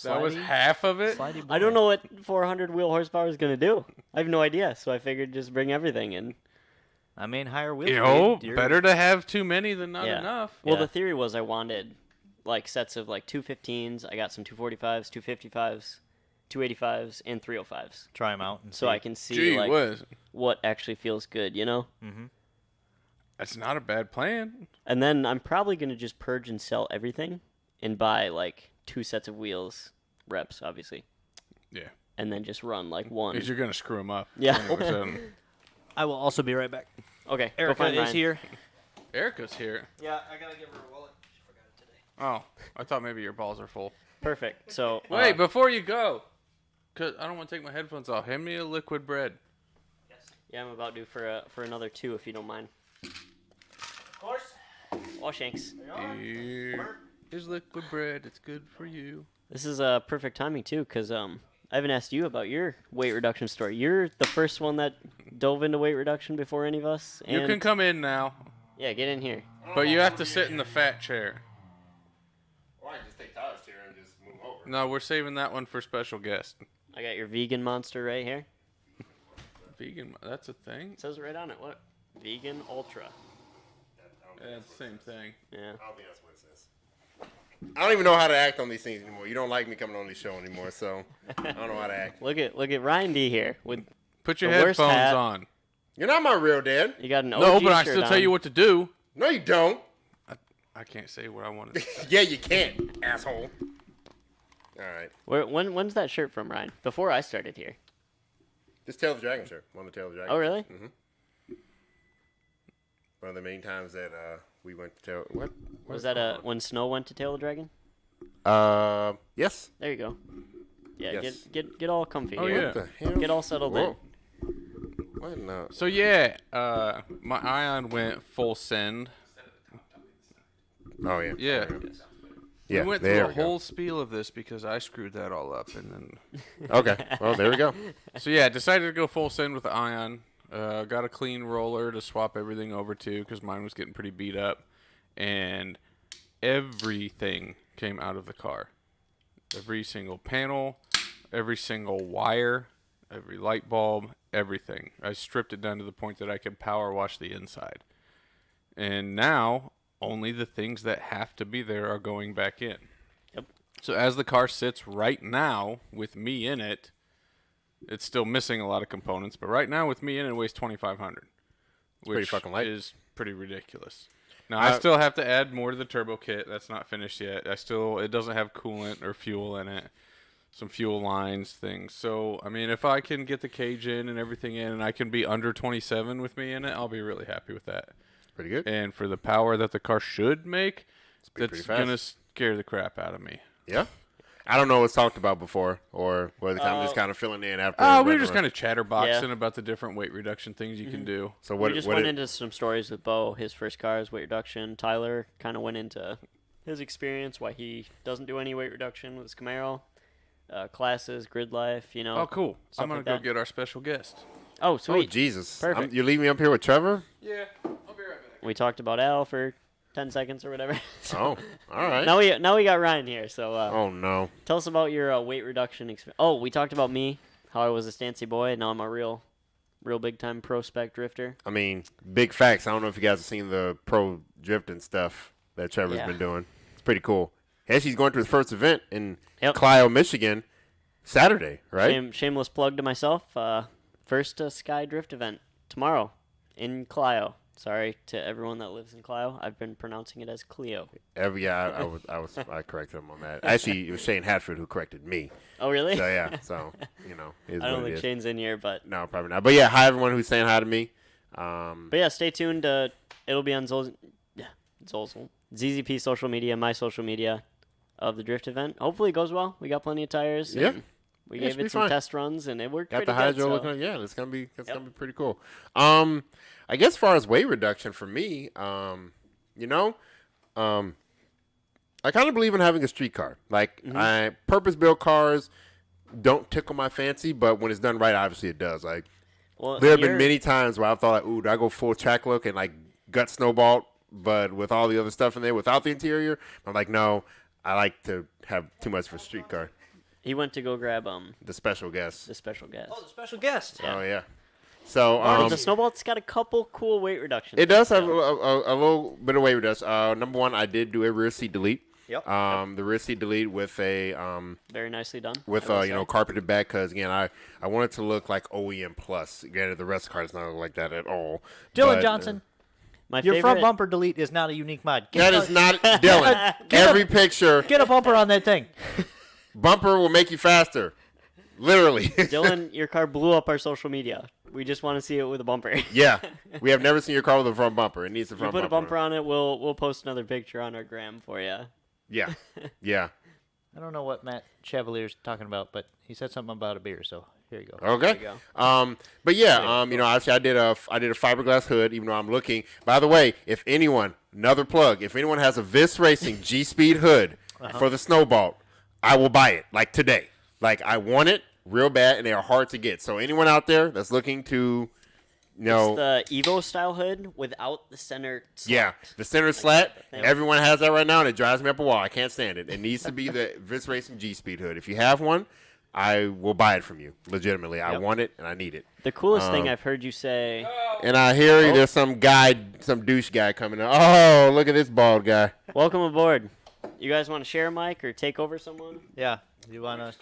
That was half of it. Slidey I don't boy. know what 400 wheel horsepower is gonna do. I have no idea. So I figured just bring everything in. I mean, higher wheel You know, speed, you're- better to have too many than not Yeah. enough. Well, Yeah. the theory was I wanted like sets of like 215s. I got some 245s, 255s, 285s, and 305s. Try them out and So see. I can see Gee like whiz. what actually feels good, you know? That's not a bad plan. And then I'm probably going to just purge and sell everything and buy like 2 sets of wheels, reps, obviously, Yeah. and then just run like one. Because you're going to screw them up. Yeah. 100%. I will also be right back. Okay, go Erica find is Ryan. here. Erica's here. Yeah, I gotta give her a wallet. She forgot it today. Oh, I thought maybe your balls are full. Perfect. So Wait, before you go, because I don't want to take my headphones off, hand me a liquid bread. yeah, I'm about due for another 2 if you don't mind. Of course. Oh, Shanks. Here is liquid bread. It's good for you. This is perfect timing too, because I haven't asked you about your weight reduction story. You're the first one that dove into weight reduction before any of us. You and- can come in now, Yeah, get in here. but you have to sit in the fat chair. Or I can just take Tyler's chair and just move over. No, we're saving that one for special guest. I got your vegan monster right here. Vegan, that's a thing. It says right on it. What? Vegan Ultra. Yeah, it's the same thing. Yeah. I don't think that's what it says. I don't even know how to act on these things anymore. You don't like me coming on this show anymore, so I don't know how to act. Look at Ryan D here with Put your The worst headphones hat. on. You're not my real dad. you got an OG No, but I shirt still tell on. you what to do. No, you don't. I can't say what I want to say. Yeah, you can't, asshole. All right. When's that shirt from, Ryan? Before I started here. This Tail of the Dragon shirt. One of the Tail of the Dragon. Oh, really? Mm-hmm. One of the main times that we went to Tail. What? Was that when Snow went to Tail of the Dragon? Yes. There you go. Yeah, Yes. get all comfy Oh, here. yeah. What the hell? Get all settled Whoa. What in the... So yeah, my Ion went full send. Oh, yeah. Yeah. Yeah, We went there through a we go. whole spiel of this because I screwed that all up, and then Okay. Well, there we go. so yeah, decided to go full send with the Ion. Got a clean roller to swap everything over to because mine was getting pretty beat up, and everything came out of the car. Every single panel, every single wire, every light bulb, everything. I stripped it down to the point that I could power wash the inside. And now only the things that have to be there are going back in. Yep. So as the car sits right now with me in it, it's still missing a lot of components, but right now with me in it, it weighs 2,500, which pretty fucking light. is pretty ridiculous. Now I still have to add more to the turbo kit. That's not finished yet. It doesn't have coolant or fuel in it. Some fuel lines, things. So I mean, if I can get the cage in and everything in, and I can be under 27 with me in it, I'll be really happy with that. Pretty good. And for the power that the car should make, pretty that's fast. gonna scare the crap out of me. Yeah. I don't know what's talked about before, or whether I'm just kind of filling in after. We were just kind of chatterboxing Yeah. about the different weight reduction things you can do. So what? We just what went it- into some stories with Bo, his first cars, weight reduction. Tyler kind of went into his experience, why he doesn't do any weight reduction with his Camaro, classes, grid life, you know. Oh, cool. Stuff I'm gonna like go that. get our special guest. Oh, Oh sweet. Jesus! Perfect. You're leaving me up here with Trevor? Yeah, I'll be right back. We talked about Al for 10 seconds or whatever. Oh, all right. Now we got Ryan here, so Oh no. tell us about your weight reduction experience. Oh, we talked about me, how I was a stancy boy, and now I'm a real big time pro spec drifter. I mean, big facts. I don't know if you guys have seen the pro drifting stuff that Trevor's Yeah. been doing. It's pretty cool. Actually, he's going to his first event in Yep. Clio, Michigan, Saturday, right? Shameless plug to myself. First Sky Drift event tomorrow in Clio. Sorry to everyone that lives in Clio. I've been pronouncing it as Clio. I corrected him on that. Actually, it was Shane Hatford who corrected me. Oh, really? So yeah, so you know, it is I don't what it think is. Shane's in here, but No, probably not. But yeah, hi everyone who's saying hi to me. yeah, stay tuned. It'll be on ZZP social media, my social media of the drift event. Hopefully it goes well. We got plenty of tires. Yeah. and We Yeah, it gave should be it some fine. test runs, and it worked Got pretty the hydro good. looking. Yeah, that's gonna be gonna be pretty cool. I guess as far as weight reduction for me, you know, I kind of believe in having a street car. Like I purpose built cars don't tickle my fancy, but when it's done right, obviously it does. Like Well, there have been you're- many times where I thought, like, ooh, do I go full track look and like gut snowball, but with all the other stuff in there without the interior? I'm like, no, I like to have too much for a street car. He went to go grab The special guest. the special guest. Oh, the special guest. Oh yeah. So The Snowbolt's got a couple cool weight reductions. it does have a little bit of weight reduction. Number one, I did do a rear seat delete. Yep. The rear seat delete with a Very nicely done. with I will you know say. carpeted back because again I want it to look like OEM plus. Granted, the rest of the car does not look like that at all. Dylan But, Johnson, My your favorite, front bumper delete is not a unique mod. that is not Dylan. Every picture Get a bumper on that thing. bumper will make you faster. Literally. Dylan, your car blew up our social media. We just want to see it with a bumper. Yeah. We have never seen your car with a front bumper. It needs a You front put a bumper. bumper on it. We'll post another picture on our gram for you. Yeah. Yeah. I don't know what Matt Chevalier's talking about, but he said something about a beer, so here you go. Okay. There you But yeah, you know, obviously I did a fiberglass hood, even though I'm looking. By the way, if anyone, another plug, if anyone has a Vis Racing G Speed hood for the Snowball, I will buy it like today. Like I want it real bad, and they are hard to get. So anyone out there that's looking to, you know, It's the Evo style hood without the center slot. yeah, the center slat, Yeah. everyone has that right now, and it drives me up a wall. I can't stand it. It needs to be the Vis Racing G Speed hood. If you have one, I will buy it from you. Legitimately, I want it and I need it. The coolest thing I've heard you say. And I hear there's some douche guy coming up. Oh, look at this bald guy. Welcome aboard. You guys want to share a mic or take over someone? Yeah. You want to?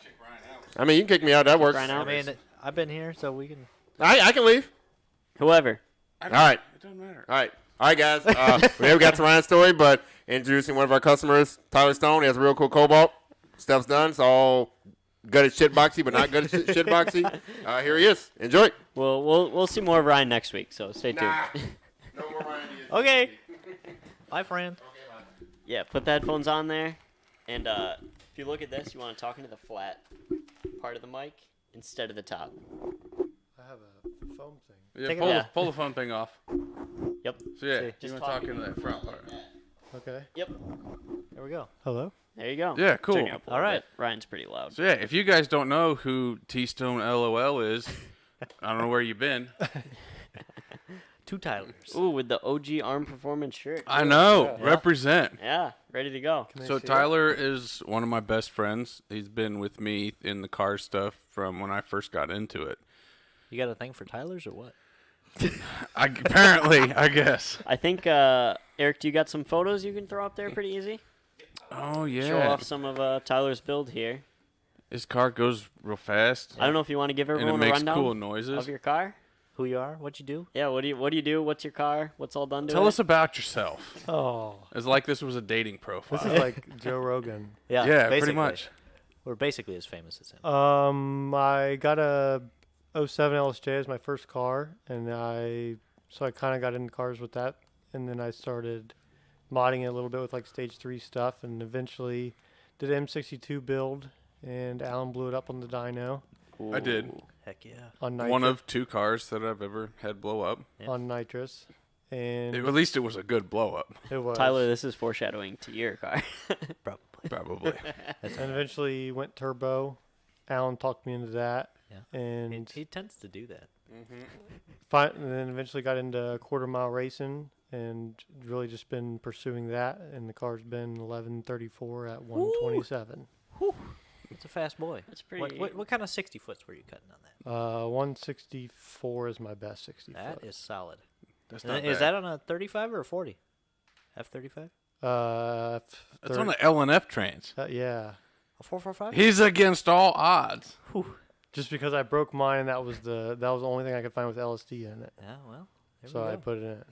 I mean, you can kick me out. That works. Ryan I out? mean, I've been here, so we can. I can leave. Whoever. All right. It doesn't matter. All right, guys. We haven't got to Ryan's story, but introducing one of our customers, Tyler Stone. He has a real cool cobalt. Stuff's done. It's all good at shitboxy, but not good at shitboxy. Here he is. Enjoy. We'll see more of Ryan next week, so stay tuned. No more Ryan. Okay. Bye, friend. Yeah, put the headphones on there, and if you look at this, you want to talk into the flat part of the mic instead of the top. I have a foam thing. Yeah, Take it pull, out. pull the phone thing off. Yep. So yeah, See, you just want to talk talking into that front part. Okay. Yep. There we go. Hello? There you go. Yeah, cool. Turn you up a All little right. bit. Ryan's pretty loud. So yeah, if you guys don't know who T-Stone LOL is, I don't know where you've been. 2 Tylers. Ooh, with the OG Arm Performance shirt. I know. Represent. Yeah, ready to go. Can I So see it? Tyler is one of my best friends. He's been with me in the car stuff from when I first got into it. You got a thing for Tylers or what? Apparently, I guess. I think, Eric, do you got some photos you can throw up there pretty easy? Oh yeah. Show off some of Tyler's build here. His car goes real fast. I don't know if you want to give And it everyone a makes rundown cool noises. of your car. Who you are? What you do? Yeah, what do you do? What's your car? What's all done to Tell it? us about yourself. Oh. It's like this was a dating profile. This is like Joe Rogan. Yeah, yeah, pretty basically. much. We're basically as famous as him. I got a '07 LSJ as my first car, and I kind of got into cars with that, and then I started modding it a little bit with like stage 3 stuff, and eventually did an M62 build, and Alan blew it up on the dyno I did. Ooh. Heck yeah. on One of 2 cars that I've ever had blow up. on nitrous, and At least it was a good blow up. it was Tyler, this is foreshadowing to your car. Probably. Probably. and eventually went turbo. Alan talked me into that, Yeah. and He tends to do that. and then eventually got into quarter-mile racing, and really just been pursuing that. And the car's been 1134 at 127. It's a fast boy. That's pretty. What kind of 60 foots were you cutting on that? 164 is my best 60 That foot. is solid. That's not Is bad. that on a 35 or a 40? F35? It's on the L&F trains. yeah. A 445? He's against all odds. Just because I broke mine, that was the only thing I could find with LSD in it. Yeah, well, there So we I go. put it in.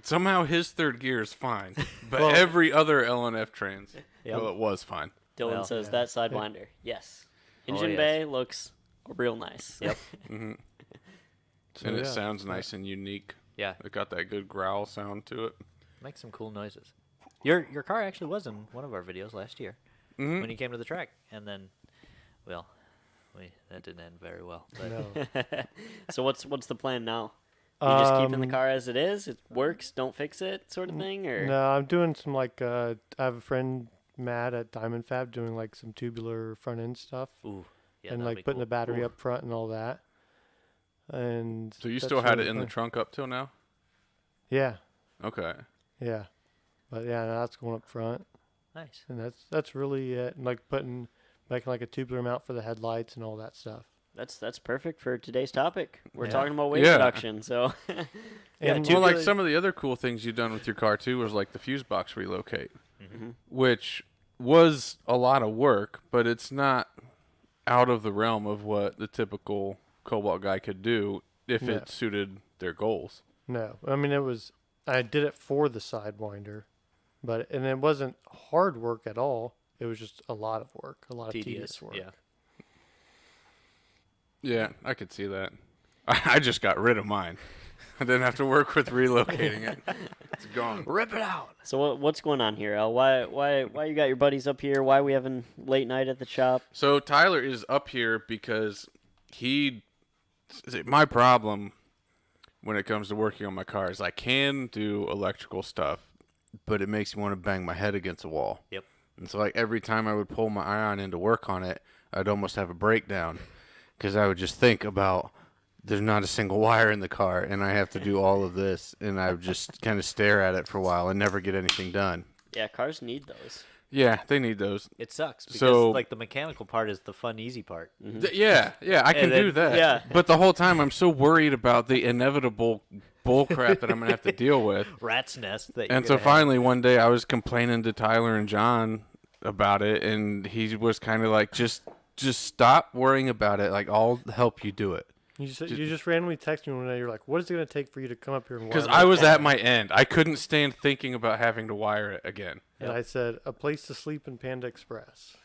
Somehow his third gear is fine, but Well- every other L&F trains, Yep. well, it was fine. Dylan Well, says yeah. that Sidewinder. Yes. Engine yes. bay looks real nice. Yep. So, And it yeah. sounds nice and unique. Yeah, It got that good growl sound to it. makes some cool noises. Your car actually was in one of our videos last year when you came to the track, and then, well, that didn't end very well. But No. So what's the plan now? You just keeping the Um, car as it is? It works, don't fix it, sort of thing, or No, I'm doing some like I have a friend Matt at Diamond Fab doing like some tubular front end stuff ooh, yeah, and that'd like be putting cool. the battery up front and all that. And So you that's still had really it in the fun. trunk up till now? Yeah, Okay. yeah, but yeah, no, that's going up front, Nice. and that's really it. And like making like a tubular mount for the headlights and all that stuff. that's perfect for today's topic. We're Yeah. talking about weight Yeah. reduction, so Yeah, And tubular- Well, like some of the other cool things you've done with your car too was like the fuse box relocate, which was a lot of work, but it's not out of the realm of what the typical Cobalt guy could do if No. it suited their goals. No, I mean I did it for the Sidewinder, and it wasn't hard work at all. It was just a lot of work, a lot of tedious work. Yeah. Yeah, I could see that. I just got rid of mine. I didn't have to work with relocating it. It's gone. Rip it out. so what's going on here, Al? Why you got your buddies up here? Why are we having late night at the shop? So Tyler is up here because my problem when it comes to working on my car is I can do electrical stuff, but it makes me want to bang my head against a wall. Yep. And so like every time I would pull my ion in to work on it, I'd almost have a breakdown because I would just think about there's not a single wire in the car and I have to do all of this, and I would just kind of stare at it for a while and never get anything done. Yeah, cars need those. Yeah, they need those. It sucks because So- like the mechanical part is the fun, easy part. Yeah, I can then- do that. yeah. But the whole time I'm so worried about the inevitable bull crap that I'm gonna have to deal with. Rat's nest. That And you're so gonna have. finally one day I was complaining to Tyler and John about it, and he was kind of like, just stop worrying about it. Like, I'll help you do it. You just randomly texted me one day. You're like, "What is it going to take for you to come up here and wire?" Because my I was car?" at my end. I couldn't stand thinking about having to wire it again. And I said, "A place to sleep in Panda Express."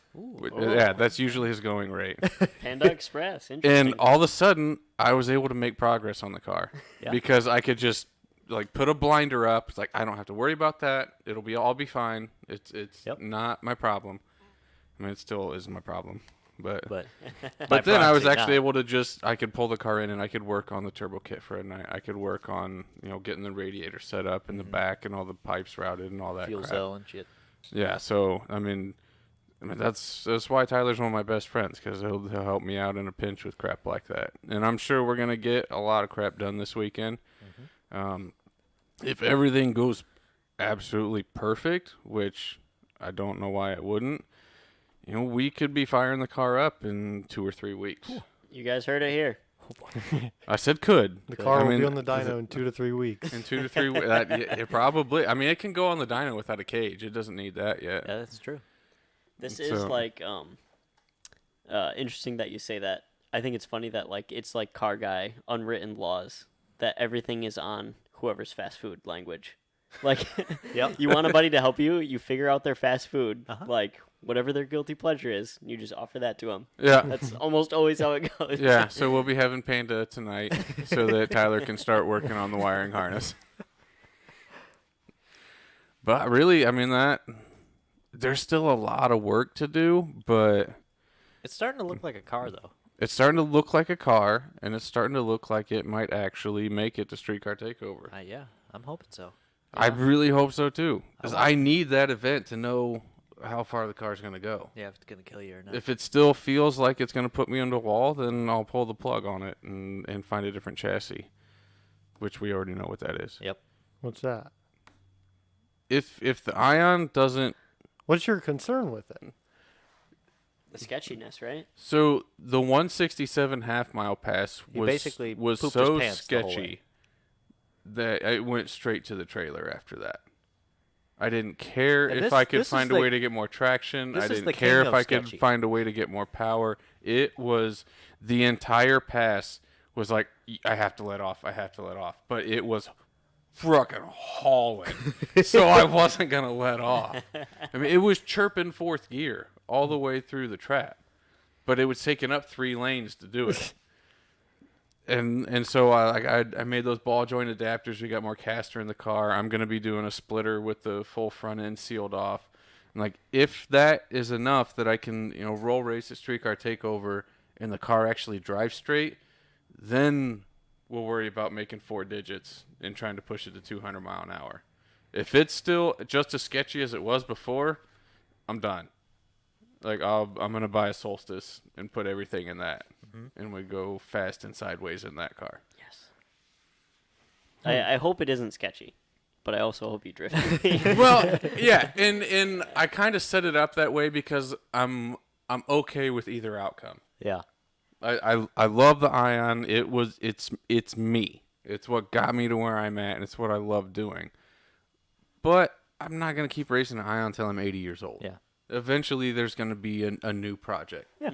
Yeah, that's usually his going rate. Panda Express. Interesting. And all of a sudden, I was able to make progress on the car Yeah. because I could just like put a blinder up. It's like I don't have to worry about that. It'll be all be fine. It's Yep. not my problem. I mean, it still is my problem, but But then I was proxy, actually not. able to I could pull the car in and I could work on the turbo kit for a night. I could work on getting the radiator set up in the back and all the pipes routed and all that fuel crap. cell and shit. Yeah, so I mean that's why Tyler's one of my best friends because he'll help me out in a pinch with crap like that. And I'm sure we're gonna get a lot of crap done this weekend. If everything goes absolutely perfect, which I don't know why it wouldn't, we could be firing the car up in 2 or 3 weeks. You guys heard it here. I said could. The car I will mean, be on the dyno in 2 to 3 weeks. in 2 to 3 weeks. It probably. I mean, it can go on the dyno without a cage. It doesn't need that yet. Yeah, that's true. This is So- like interesting that you say that. I think it's funny that like it's like car guy unwritten laws that everything is on whoever's fast food language. Like Yep. you want a buddy to help you, you figure out their fast food, Uh-huh. like whatever their guilty pleasure is, you just offer that to them. Yeah. That's almost always how it goes. Yeah, so we'll be having Panda tonight so that Tyler can start working on the wiring harness. But really, I mean, there's still a lot of work to do, but It's starting to look like a car though. it's starting to look like a car, and it's starting to look like it might actually make it to Streetcar Takeover. Yeah, I'm hoping so. I really hope so, too, because want- I need that event to know how far the car's going to go. Yeah, if it's gonna kill you or not. If it still feels like it's going to put me on the wall, then I'll pull the plug on it and find a different chassis, which we already know what that is. Yep. What's that? If the Ion doesn't, What's your concern with it? The sketchiness, right? so the 167 half-mile pass He was basically was pooped his so pants the whole sketchy that it went straight to the trailer after that. I didn't care And if this- I could this is find a the- way to get more traction. this I is didn't the care king if of I could sketchy. find a way to get more power. It was the entire pass was like, I have to let off. But it was fucking hauling. So I wasn't going to let off. I mean, it was chirping fourth gear all the way through the trap. But it was taking up 3 lanes to do it. And so I made those ball joint adapters. We got more caster in the car. I'm going to be doing a splitter with the full front end sealed off. And like, if that is enough that I can, roll race at Streetcar Takeover and the car actually drives straight, then we'll worry about making 4 digits and trying to push it to 200 mile an hour. If it's still just as sketchy as it was before, I'm done. Like, I'm going to buy a Solstice and put everything in that. And we go fast and sideways in that car. Yes. I hope it isn't sketchy, but I also hope you drift. Well, yeah, and I kind of set it up that way because I'm okay with either outcome. Yeah. I love the Ion. It's me. It's what got me to where I'm at, and it's what I love doing. But I'm not going to keep racing an Ion until I'm 80 years old. Yeah. Eventually, there's going to be a new project. Yeah.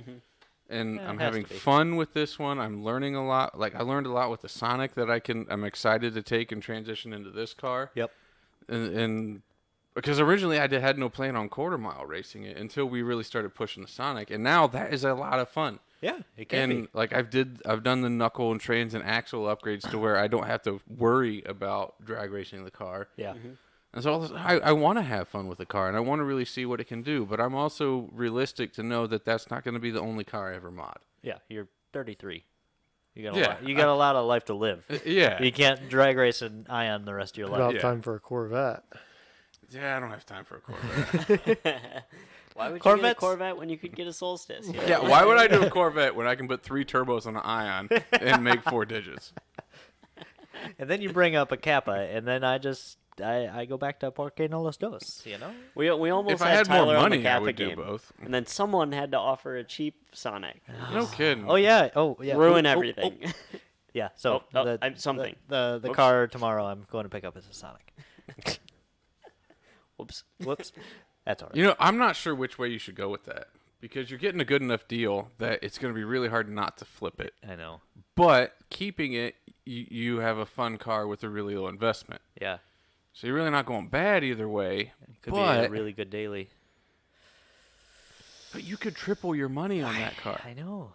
And Yeah, I'm it has having to be. fun with this one. I'm learning a lot. Like, I learned a lot with the Sonic that I'm excited to take and transition into this car. Yep. And because originally I had no plan on quarter mile racing it until we really started pushing the Sonic, and now that is a lot of fun. Yeah, it can And be. like I've done the knuckle and trans and axle upgrades to where I don't have to worry about drag racing the car. Yeah. And so I want to have fun with the car, and I want to really see what it can do. But I'm also realistic to know that that's not going to be the only car I ever mod. Yeah, you're 33. You got Yeah, you got a lot of life to live. Yeah. You can't drag race an Ion the rest of your life. About Yeah. time for a Corvette. Yeah, I don't have time for a Corvette. Why would you get a Corvettes? Corvette when you could get a Solstice? You know? Yeah, why would I do a Corvette when I can put 3 turbos on an Ion and make 4 digits? And then you bring up a Kappa, and then I just I go back to Porque no los dos, you know? We almost If I had had more Tyler on the money, I Kappa would do game. both. And then someone had to offer a cheap Sonic. No kidding. Oh yeah. Oh yeah. Ruin Oh, oh, everything. oh. Yeah. So Something. the Whoops. car tomorrow I'm going to pick up is a Sonic. Whoops. Whoops. That's all right. You know, I'm not sure which way you should go with that because you're getting a good enough deal that it's going to be really hard not to flip it. I know. But keeping it, you have a fun car with a really low investment. Yeah. So you're really not going bad either way. Could be a really good daily. But you could triple your money on that car. I know.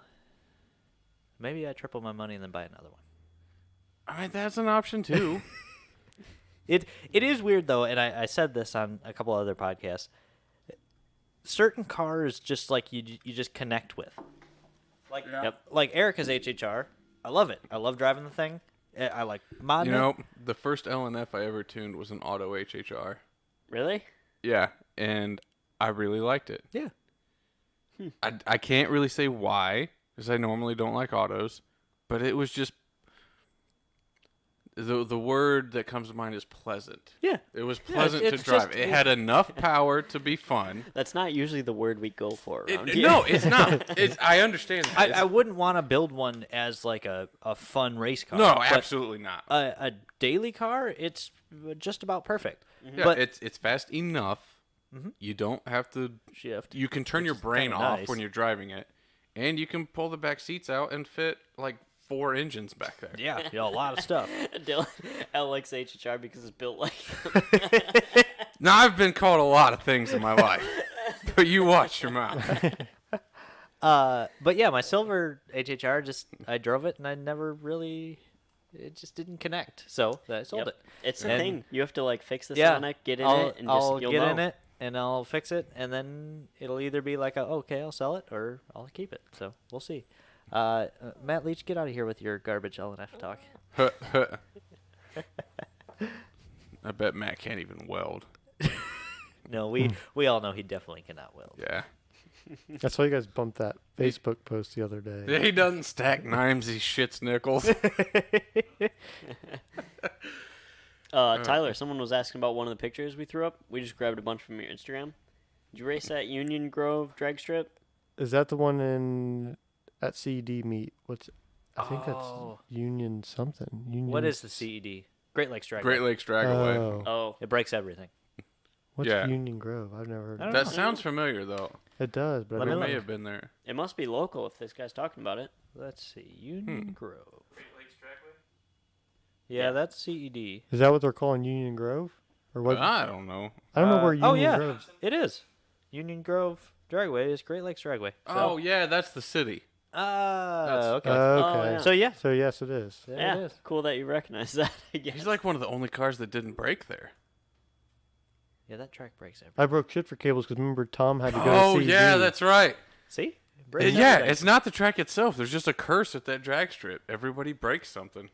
Maybe I triple my money and then buy another one. I mean, that's an option too. It is weird though, and I said this on a couple other podcasts. Certain cars just like you just connect with. Like like Erica's HHR. I love it. I love driving the thing. I like modding You know, the first LNF I ever tuned was an auto HHR. Really? Yeah, and I really liked it. Yeah. I can't really say why, because I normally don't like autos, but it was just the word that comes to mind is pleasant. Yeah. It was pleasant to it's drive. just- It had enough power to be fun. That's not usually the word we go for around here. No, it's not. I understand. That. I wouldn't want to build one as like a fun race car. No, but absolutely not. A daily car, it's just about perfect. Yeah, But it's fast enough. You don't have to shift. You can turn your brain kinda off nice. when you're driving it, and you can pull the back seats out and fit like 4 engines back there. Yeah, a lot of stuff. Dylan, LX HHR because it's built like. Now I've been called a lot of things in my life, but you watch your mouth. But yeah, my silver HHR I drove it and I never really, it just didn't connect. So I sold it. It's the And- thing. You have to like fix the Yeah, Sonic, get in I'll, it, and I'll just you'll get know. in it and I'll fix it, and then it'll either be like, okay, I'll sell it or I'll keep it. So we'll see. Matt Leach, get out of here with your garbage LNF talk. I bet Matt can't even weld. No, we all know he definitely cannot weld. Yeah. That's why you guys bumped that Facebook post the other day. He doesn't stack nimes, he shits nickels. Tyler, someone was asking about one of the pictures we threw up. We just grabbed a bunch from your Instagram. Did you race that Union Grove drag strip? Is that the one at CED meet? I think Oh. that's Union something. Union. What is the CED? Great Lakes Dragway. Great Lakes Dragaway. Oh. Oh, It breaks everything. What's Yeah. Union Grove? I've never heard I of don't it. That sounds familiar though. It does, but Let I me We don't may look. have been there. it must be local if this guy's talking about it. Let's see. Union Grove. Great Lakes Dragway? Yeah, that's CED. Is that what they're calling Union Grove? Or what? I don't know. I don't know where Union Oh, yeah. Grove's. It is. Union Grove Dragway is Great Lakes Dragway. Oh yeah, that's the city. Okay. Okay. yeah. So yeah, So yes, it is. there Yeah, it is. cool that you recognize that. I guess. He's like one of the only cars that didn't break there. Yeah, that track breaks everything. I broke shit for cables because remember Tom had to go Oh to CED. yeah, that's right. See? Breaks Yeah, everything. it's not the track itself. There's just a curse at that drag strip. Everybody breaks something.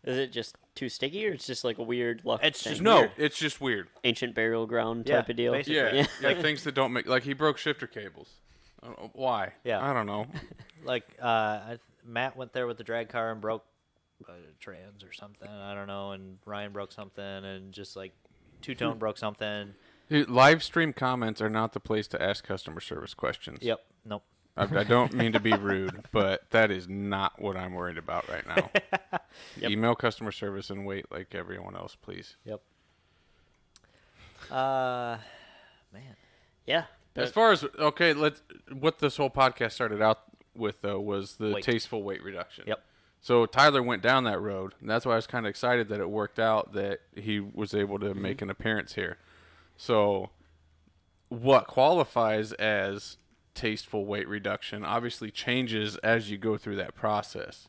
Is it just too sticky, or it's just like a weird luck It's thing? just No, weird. it's just weird. Ancient burial ground Yeah, type of deal. basically. Yeah, like things that don't make. Like he broke shifter cables. I don't know why? Yeah. I don't know. Like Matt went there with the drag car and broke trans or something. I don't know. And Ryan broke something, and just like Two-Tone broke something. Dude, live stream comments are not the place to ask customer service questions. Yep. Nope. I don't mean to be rude, but that is not what I'm worried about right now. Yep. Email customer service and wait like everyone else, please. Yep. Man. Yeah. As far as what this whole podcast started out with though was the Weight. tasteful weight reduction. Yep. So Tyler went down that road, and that's why I was kind of excited that it worked out that he was able to make an appearance here. So, what qualifies as tasteful weight reduction obviously changes as you go through that process.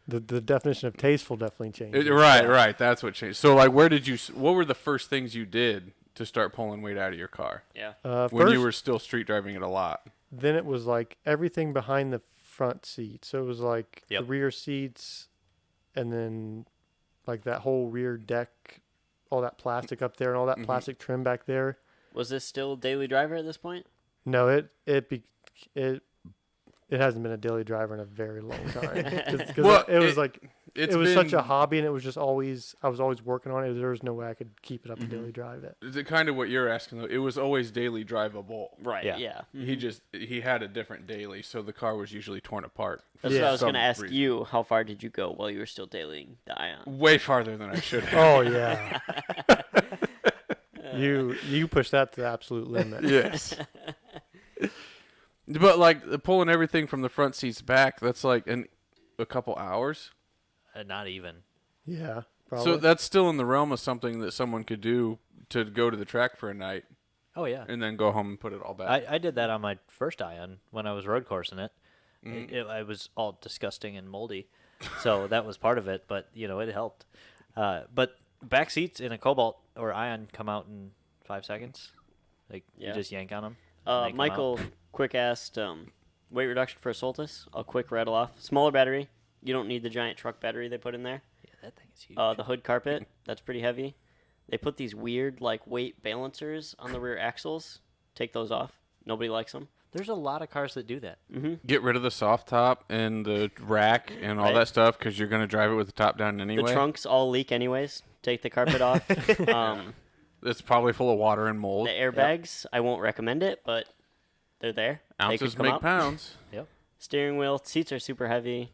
The definition of tasteful definitely changed. Right. That's what changed. So, like, what were the first things you did to start pulling weight out of your car Yeah. when First, you were still street driving it a lot? then it was like everything behind the front seat. So it was like Yep. the rear seats, and then like that whole rear deck, all that plastic up there, and all that plastic trim back there. Was this still daily driver at this point? No, it hasn't been a daily driver in a very long time. 'Cause Well, it was like It's it was such a been- hobby, and it was just always I was always working on it. There was no way I could keep it up and daily drive it. It's kind of what you're asking though. It was always daily drivable. Right. Yeah. Yeah. He had a different daily, so the car was usually torn apart. for That's what I was some going to ask reason. you. How far did you go while you were still dailying the Ion? Way farther than I should have. Oh yeah. You push that to the absolute limit. Yes. But like pulling everything from the front seats back, that's like a couple hours. Not even. Yeah, probably. So that's still in the realm of something that someone could do to go to the track for a night Oh yeah. and then go home and put it all back. I did that on my first Ion when I was road coursing it. It was all disgusting and moldy, so that was part of it. But it helped. But back seats in a Cobalt or Ion come out in 5 seconds. Like Yeah. you just yank on them. Michael quick asked weight reduction for a Soltis. I'll quick rattle off. Smaller battery. You don't need the giant truck battery they put in there. Yeah, that thing is huge. The hood carpet. That's pretty heavy. They put these weird weight balancers on the rear axles. Take those off. Nobody likes them. There's a lot of cars that do that. Get rid of the soft top and the rack and all Right. that stuff because you're going to drive it with the top down anyway. The trunks all leak anyways. Take the carpet off. It's probably full of water and mold. The airbags, I won't recommend it, but they're there. They could Ounces come make out. pounds. Yep. Steering wheel, seats are super heavy.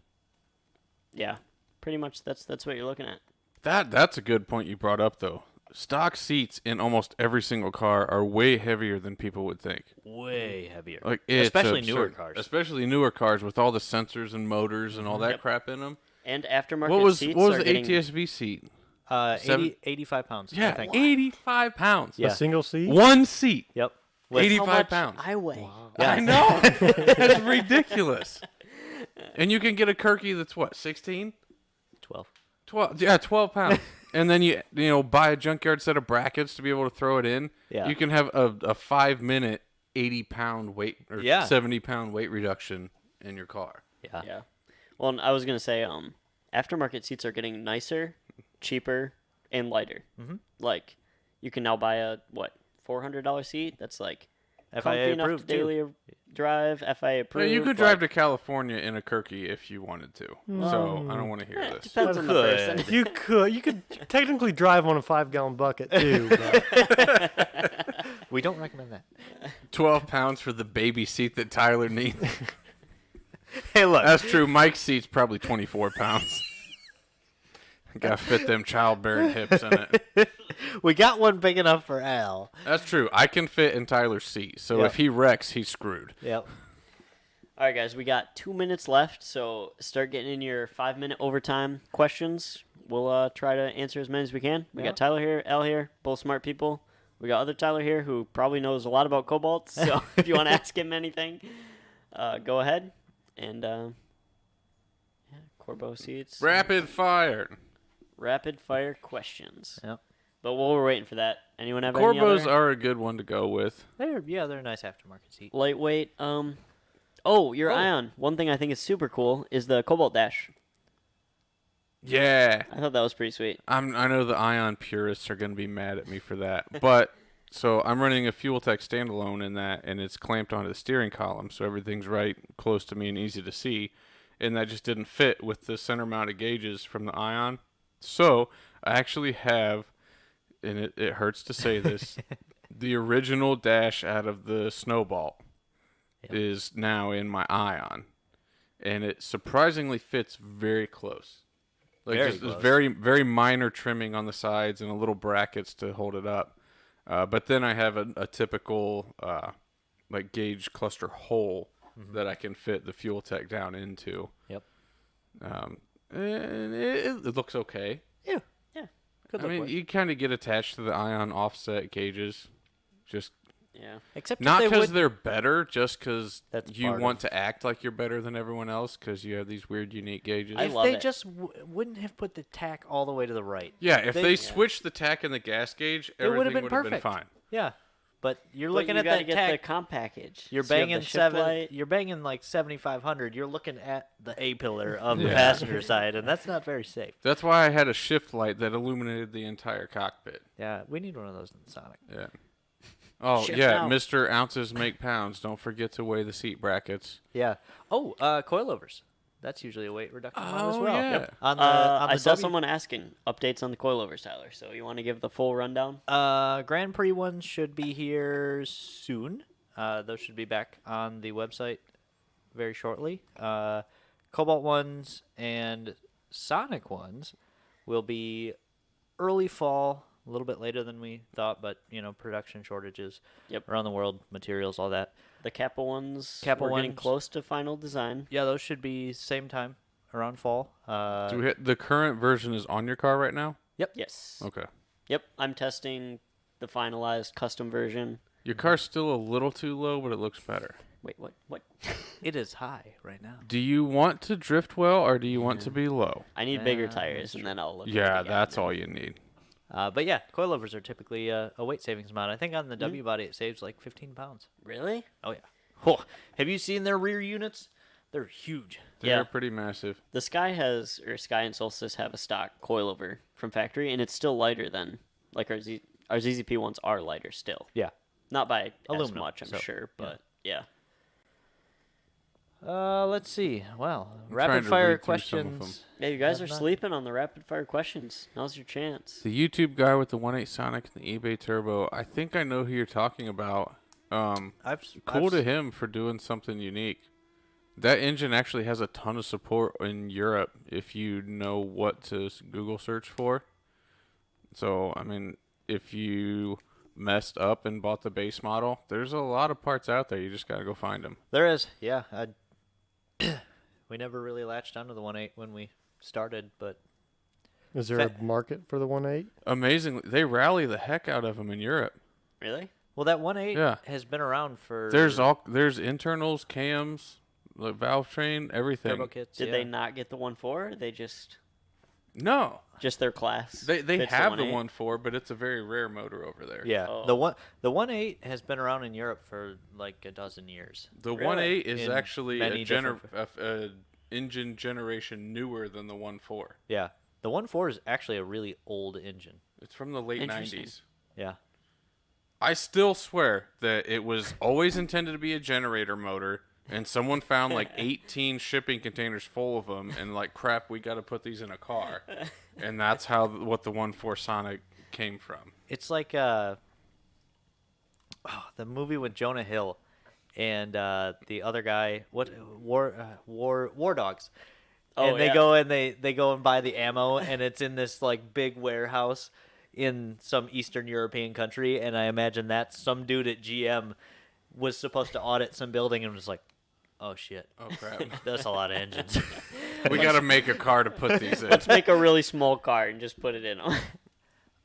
Yeah, pretty much that's what you're looking at. That's a good point you brought up though. Stock seats in almost every single car are way heavier than people would think. Way heavier. Like it's Especially newer absurd. cars. Especially newer cars with all the sensors and motors and all that crap in them. And aftermarket What was seats the are getting, ATS-V seat? 85 pounds. I Yeah, think. 85 pounds. Yeah. A single seat. One seat. Yep. How 85 much pounds. I weigh. Yeah. I know. That's ridiculous. And you can get a Kirky that's what, 16? 12. 12. Yeah, 12 pounds. And then you buy a junkyard set of brackets to be able to throw it in. Yeah. You can have a 5-minute 80-pound weight or Yeah. 70-pound weight reduction in your car. Yeah. Yeah. Well, and I was gonna say, aftermarket seats are getting nicer, cheaper, and lighter. Mm-hmm. Like, you can now buy a $400 seat that's comfy FIA enough to approved too. daily drive. FIA Yeah, approved. you could drive to California in a Kirky if you wanted to. So I don't want to hear It this. depends on the could. person. You could technically drive on a 5-gallon bucket too. But We don't recommend that. 12 pounds for the baby seat that Tyler needs. Hey, look. That's true. Mike's seat's probably 24 pounds. Gotta fit them childbearing hips in it. We got one big enough for Al. That's true. I can fit in Tyler's seat. So Yep. if he wrecks, he's screwed. Yep. All right, guys, we got 2 minutes left, so start getting in your 5-minute overtime questions. We'll try to answer as many as we can. We got Tyler here, Al here, both smart people. We got other Tyler here who probably knows a lot about cobalt. So if you want to ask him anything, go ahead. And Corbo seats. Rapid fire. Rapid fire questions. Yep. But while we're waiting for that, anyone have any Corbos other are a good one to go with. They're a nice aftermarket seat. lightweight? Your Ion. One thing I think is super cool is the Cobalt Dash. Yeah. I thought that was pretty sweet. I know the Ion purists are going to be mad at me for that. But, so I'm running a Fuel Tech standalone in that, and it's clamped onto the steering column, so everything's right close to me and easy to see. And that just didn't fit with the center mounted gauges from the Ion. So, I actually have, and it hurts to say this, the original dash out of the Snowball is now in my Ion. And it surprisingly fits very close. Like Very just close. very, very minor trimming on the sides and a little brackets to hold it up. But then I have a typical gauge cluster hole that I can fit the Fuel Tech down into. Yep. And it looks okay. Yeah. Yeah. Good I look mean, with. you kind of get attached to the Ion offset gauges, just Yeah. Except not if they because would, they're better, just because That's you part want of- to act like you're better than everyone else because you have these weird, unique gauges. I if love they it. just wouldn't have put the tack all the way to the right. Yeah, if They- they Yeah. switched the tack and the gas gauge, It would have everything been would have been perfect. fine. Yeah. But you're But looking you at gotta that get tack. the comp package. You're So you have banging the shift light. You're banging like 7,500. You're looking at the A pillar of the Yeah. passenger side, and that's not very safe. That's why I had a shift light that illuminated the entire cockpit. Yeah, we need one of those in the Sonic. Yeah. Oh, Shift yeah, out. Mr. Ounces make pounds. Don't forget to weigh the seat brackets. Yeah. Oh, coilovers. that's usually a weight reduction one as Oh, well. yeah. Yep. On the I saw W- someone asking updates on the coilovers, Tyler. So you want to give the full rundown? Grand Prix ones should be here soon. Those should be back on the website very shortly. Cobalt ones and Sonic ones will be early fall, a little bit later than we thought, but production shortages around the world, materials, all that. The Kappa ones, Kappa we're getting ones. close to final design. Yeah, those should be same time around fall. Do we the current version is on your car right now? Yes. Okay. Yep, I'm testing the finalized custom version. Your car's still a little too low, but it looks better. Wait, what? It is high right now. Do you want to drift well, or do you want to be low? I need bigger Yeah, tires, and then I'll look. Yeah, at it that's again. all you need. But yeah, coilovers are typically a weight savings amount. I think on the W body it saves like 15 pounds. Really? Oh yeah. Oh, have you seen their rear units? They're huge. They're Yeah. pretty massive. The Sky and Solstice have a stock coilover from factory, and it's still lighter than like our ZZP ones are lighter still. Yeah. Not by as Aluminum, much, I'm so, sure, but yeah. Let's see. Well, trying rapid to fire read through some of questions. Yeah, you guys Have are not- sleeping on the rapid fire questions. Now's your chance. The YouTube guy with the 1.8 Sonic and the eBay Turbo, I think I know who you're talking about. Cool to him for doing something unique. That engine actually has a ton of support in Europe if you know what to Google search for. So, I mean, if you messed up and bought the base model, there's a lot of parts out there. You just got to go find them. There is. Yeah. We never really latched onto the 1.8 when we started, but Is there a market for the 1.8? Amazingly, they rally the heck out of them in Europe. Really? well, that 1.8 Yeah. has been around for There's internals, cams, the valve train, everything. turbo kits. Did yeah. they not get the 1.4? They just No, their class. they fits have the 1.8? 1.4, but it's a very rare motor over there. Yeah. Oh. The 1.8 has been around in Europe for like a dozen years. The Really? 1.8 is In actually many a engine generation newer than the 1.4. Yeah. The 1.4 is actually a really old engine. It's from the late Interesting. 90s. Yeah. I still swear that it was always intended to be a generator motor, and someone found like 18 shipping containers full of them, and like, crap, we got to put these in a car. And that's what the 1.4 Sonic came from. It's like the movie with Jonah Hill and the other guy, War Dogs. Oh, And they yeah. go and they go and buy the ammo, and it's in this like big warehouse in some Eastern European country, and I imagine that some dude at GM was supposed to audit some building and was like, oh shit, Oh, crap. that's a lot of engines. We got to make a car to put these in. Let's make a really small car and just put it in them.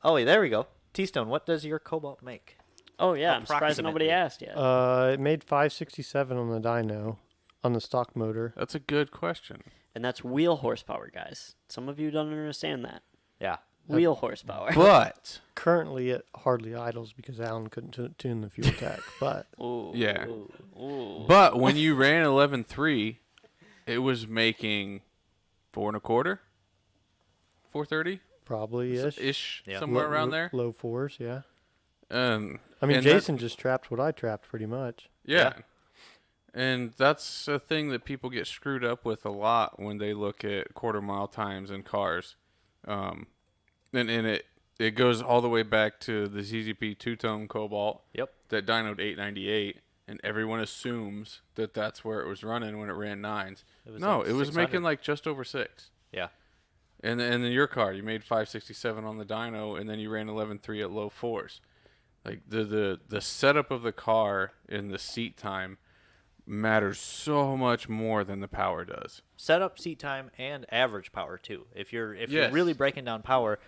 Oh, wait, there we go. T-Stone, what does your Cobalt make? Oh yeah, I'm surprised nobody Approximately. asked yet. It made 567 on the dyno, on the stock motor. That's a good question. And that's wheel horsepower, guys. Some of you don't understand that. Yeah. Wheel horsepower. But Currently, it hardly idles because Alan couldn't tune the fuel tank. But Ooh, Yeah. Ooh, ooh. But when you ran 11.3, it was making 4.25, 430 probably ish, Yeah. somewhere around there. Low fours, yeah. I I mean, Jason just trapped what I trapped pretty much. Yeah. And that's a thing that people get screwed up with a lot when they look at quarter mile times in cars. And it goes all the way back to the ZZP two-tone Cobalt Yep. that dynoed 898, and everyone assumes that that's where it was running when it ran 9s. was No, like it was 600. making like just over 6. Yeah. And in your car, you made 567 on the dyno, and then you ran 11.3 at low 4s. Like the setup of the car and the seat time matters so much more than the power does. Setup, seat time, and average power too. If you're Yes. really breaking down power,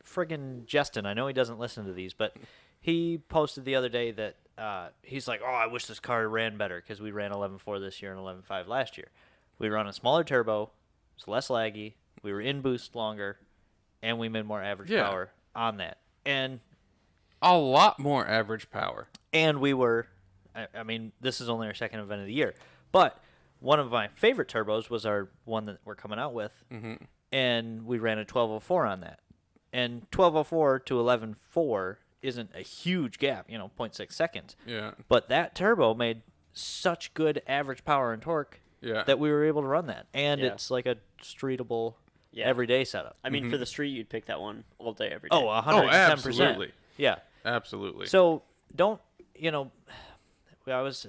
friggin' Justin, I know he doesn't listen to these, but he posted the other day that he's like, oh, I wish this car ran better because we ran 11.4 this year and 11.5 last year. We were on a smaller turbo, it's less laggy, we were in boost longer, and we made more average Yeah. power on that. And A lot more average power. we were, I mean, this is only our second event of the year, but one of my favorite turbos was our one that we're coming out with, and we ran a 1204 on that. And 1204 to 11.4 isn't a huge gap, 0.6 seconds. Yeah. But that turbo made such good average power and torque Yeah. that we were able to run that, and Yeah. it's like a streetable Yeah. everyday setup. I mean, for the street, you'd pick that one all day, every day. Oh, Oh, 110%. absolutely. Yeah. Absolutely. So don't, I was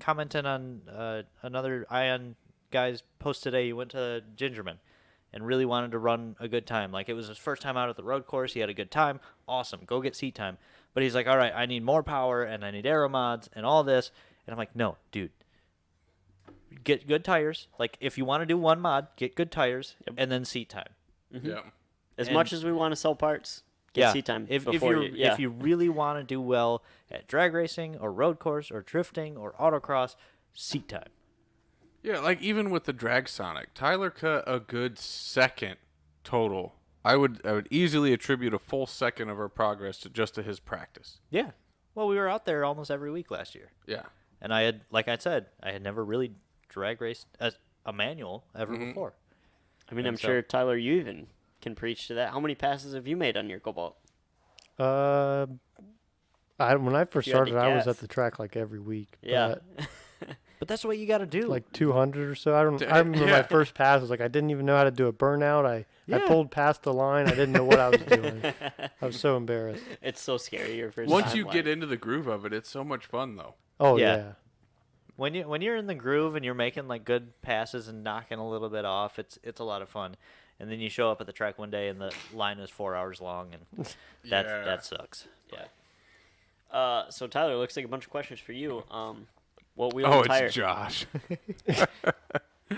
commenting on another Ion guy's post today. He went to Gingerman and really wanted to run a good time. Like, it was his first time out at the road course. He had a good time. Awesome. Go get seat time. But he's like, all right, I need more power and I need aero mods and all this. And I'm like, no, dude. Get good tires. Like, if you want to do one mod, get good tires and then seat time. Yeah. As and- much as we want to sell parts, get seat time If before you're, you. Yeah. if you really want to do well at drag racing or road course or drifting or autocross, seat time. Yeah, like even with the Drag Sonic, Tyler cut a good second total. I would easily attribute a full second of our progress to his practice. Yeah. Well, we were out there almost every week last year. Yeah. And I had, like I said, I had never really drag raced a manual ever before. I mean, and I'm so- sure, Tyler, you even can preach to that. How many passes have you made on your Cobalt? When I first You had to started, I was guess. at the track like every week. Yeah. But that's what you got to do. Like 200 or so. I remember Yeah. my first pass was like I didn't even know how to do a burnout. I pulled past the line. I didn't know what I was doing. I was so embarrassed. It's so scary your first Once time, you like- get into the groove of it, it's so much fun though. Oh Yeah. yeah. when you're in the groove and you're making like good passes and knocking a little bit off, it's a lot of fun. And then you show up at the track one day and the line is 4 hours long, and Yeah. that sucks. Yeah. So Tyler, looks like a bunch of questions for you. What wheel Oh, and tire? it's Josh.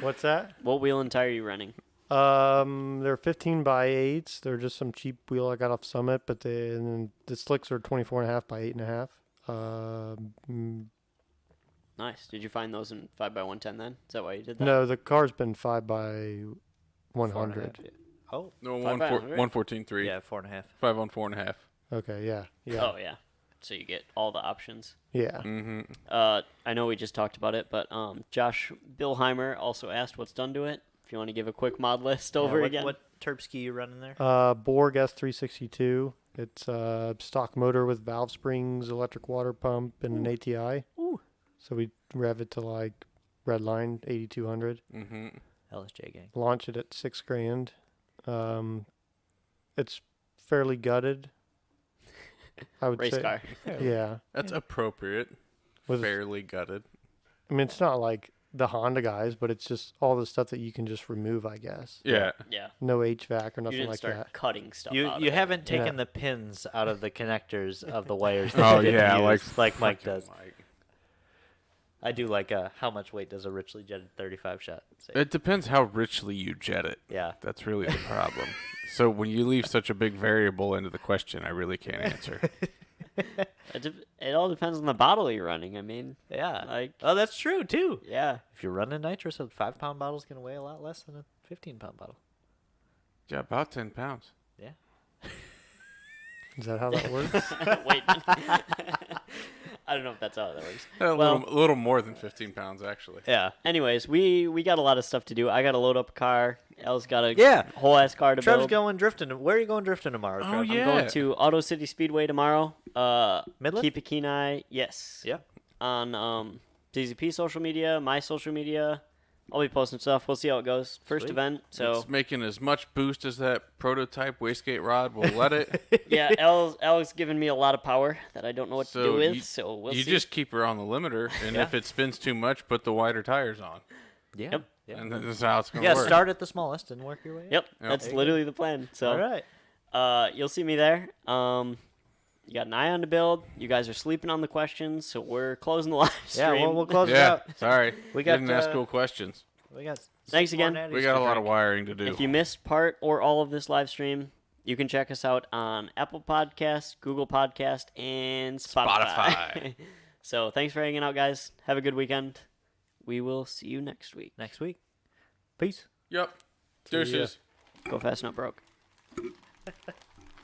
What's that? What wheel and tire are you running? They're 15 by 8s. They're just some cheap wheel I got off Summit, but and the slicks are 24.5 by 8.5. Nice. Did you find those in 5x110 then? Is that why you did that? No, the car's been 5 by 100. Oh, No, 5x100? 114.3. yeah, 4.5. 5 on 4.5. Okay, yeah, yeah, Oh yeah. So you get all the options. yeah. Mm-hmm. I know we just talked about it, but Josh Billheimer also asked what's done to it. If you want to give a quick mod list over again. What Terpsky you running there? Borg S362. It's a stock motor with valve springs, electric water pump, and an ATI. Ooh. So we rev it to like red line 8200. Mm-hmm. LSJ gang. Launch it at $6,000. It's fairly gutted. I would Race say. car. Yeah. That's appropriate. With- Fairly gutted. I mean, it's not like the Honda guys, but it's just all the stuff that you can just remove, I guess. Yeah. Yeah. No HVAC or You nothing didn't like start that. cutting stuff You out you of it. haven't taken Yeah. the pins out of the connectors of the wires. That Oh you didn't yeah, use, like Mike fucking does. Mike. I do like how much weight does a richly jetted 35 shot? Say? It depends how richly you jet it. Yeah. That's really the problem. So when you leave such a big variable into the question, I really can't answer. It all depends on the bottle you're running. I mean, Yeah. like, Oh, that's true too. yeah. If you're running nitrous, a 5-pound bottle is going to weigh a lot less than a 15-pound bottle. Yeah, about 10 pounds. Yeah. Is that how that works? Wait. I don't know if that's how that works. A Well- little more than 15 pounds, actually. Yeah. Anyways, we got a lot of stuff to do. I got to load up a car. Elle's got a Yeah. whole ass car to Trev's build. going drifting. Where are you going drifting tomorrow, Trev? Oh, I'm yeah. going to Auto City Speedway tomorrow. Midland? Keep a keen eye. Yes. Yeah. On ZZP social media, my social media. I'll be posting stuff. We'll see how it goes. First Sweet. event, so It's making as much boost as that prototype wastegate rod will let it. yeah. Elle's giving me a lot of power that I don't know what to do So with. you- So we'll you see. just keep her on the limiter, and if it spins too much, put the wider tires on. Yeah. Yep. Yeah. And that's how it's going to Yeah, work. start at the smallest and work your way up. Yep. Yep. That's There you literally the plan. So All right. you'll see me there. You got an eye on to build. You guys are sleeping on the questions, so we're closing the live Yeah, stream. we'll close it Yeah, out. sorry. We got, Didn't ask cool questions. We got Thanks 6 more again. natties We got to a lot of drink. wiring to do. If you missed part or all of this live stream, you can check us out on Apple Podcast, Google Podcast, and Spotify. So thanks for hanging out, guys. Have a good weekend. We will see you next week. Next week. Peace. Yep. ya. Deuces. Go fast, not broke.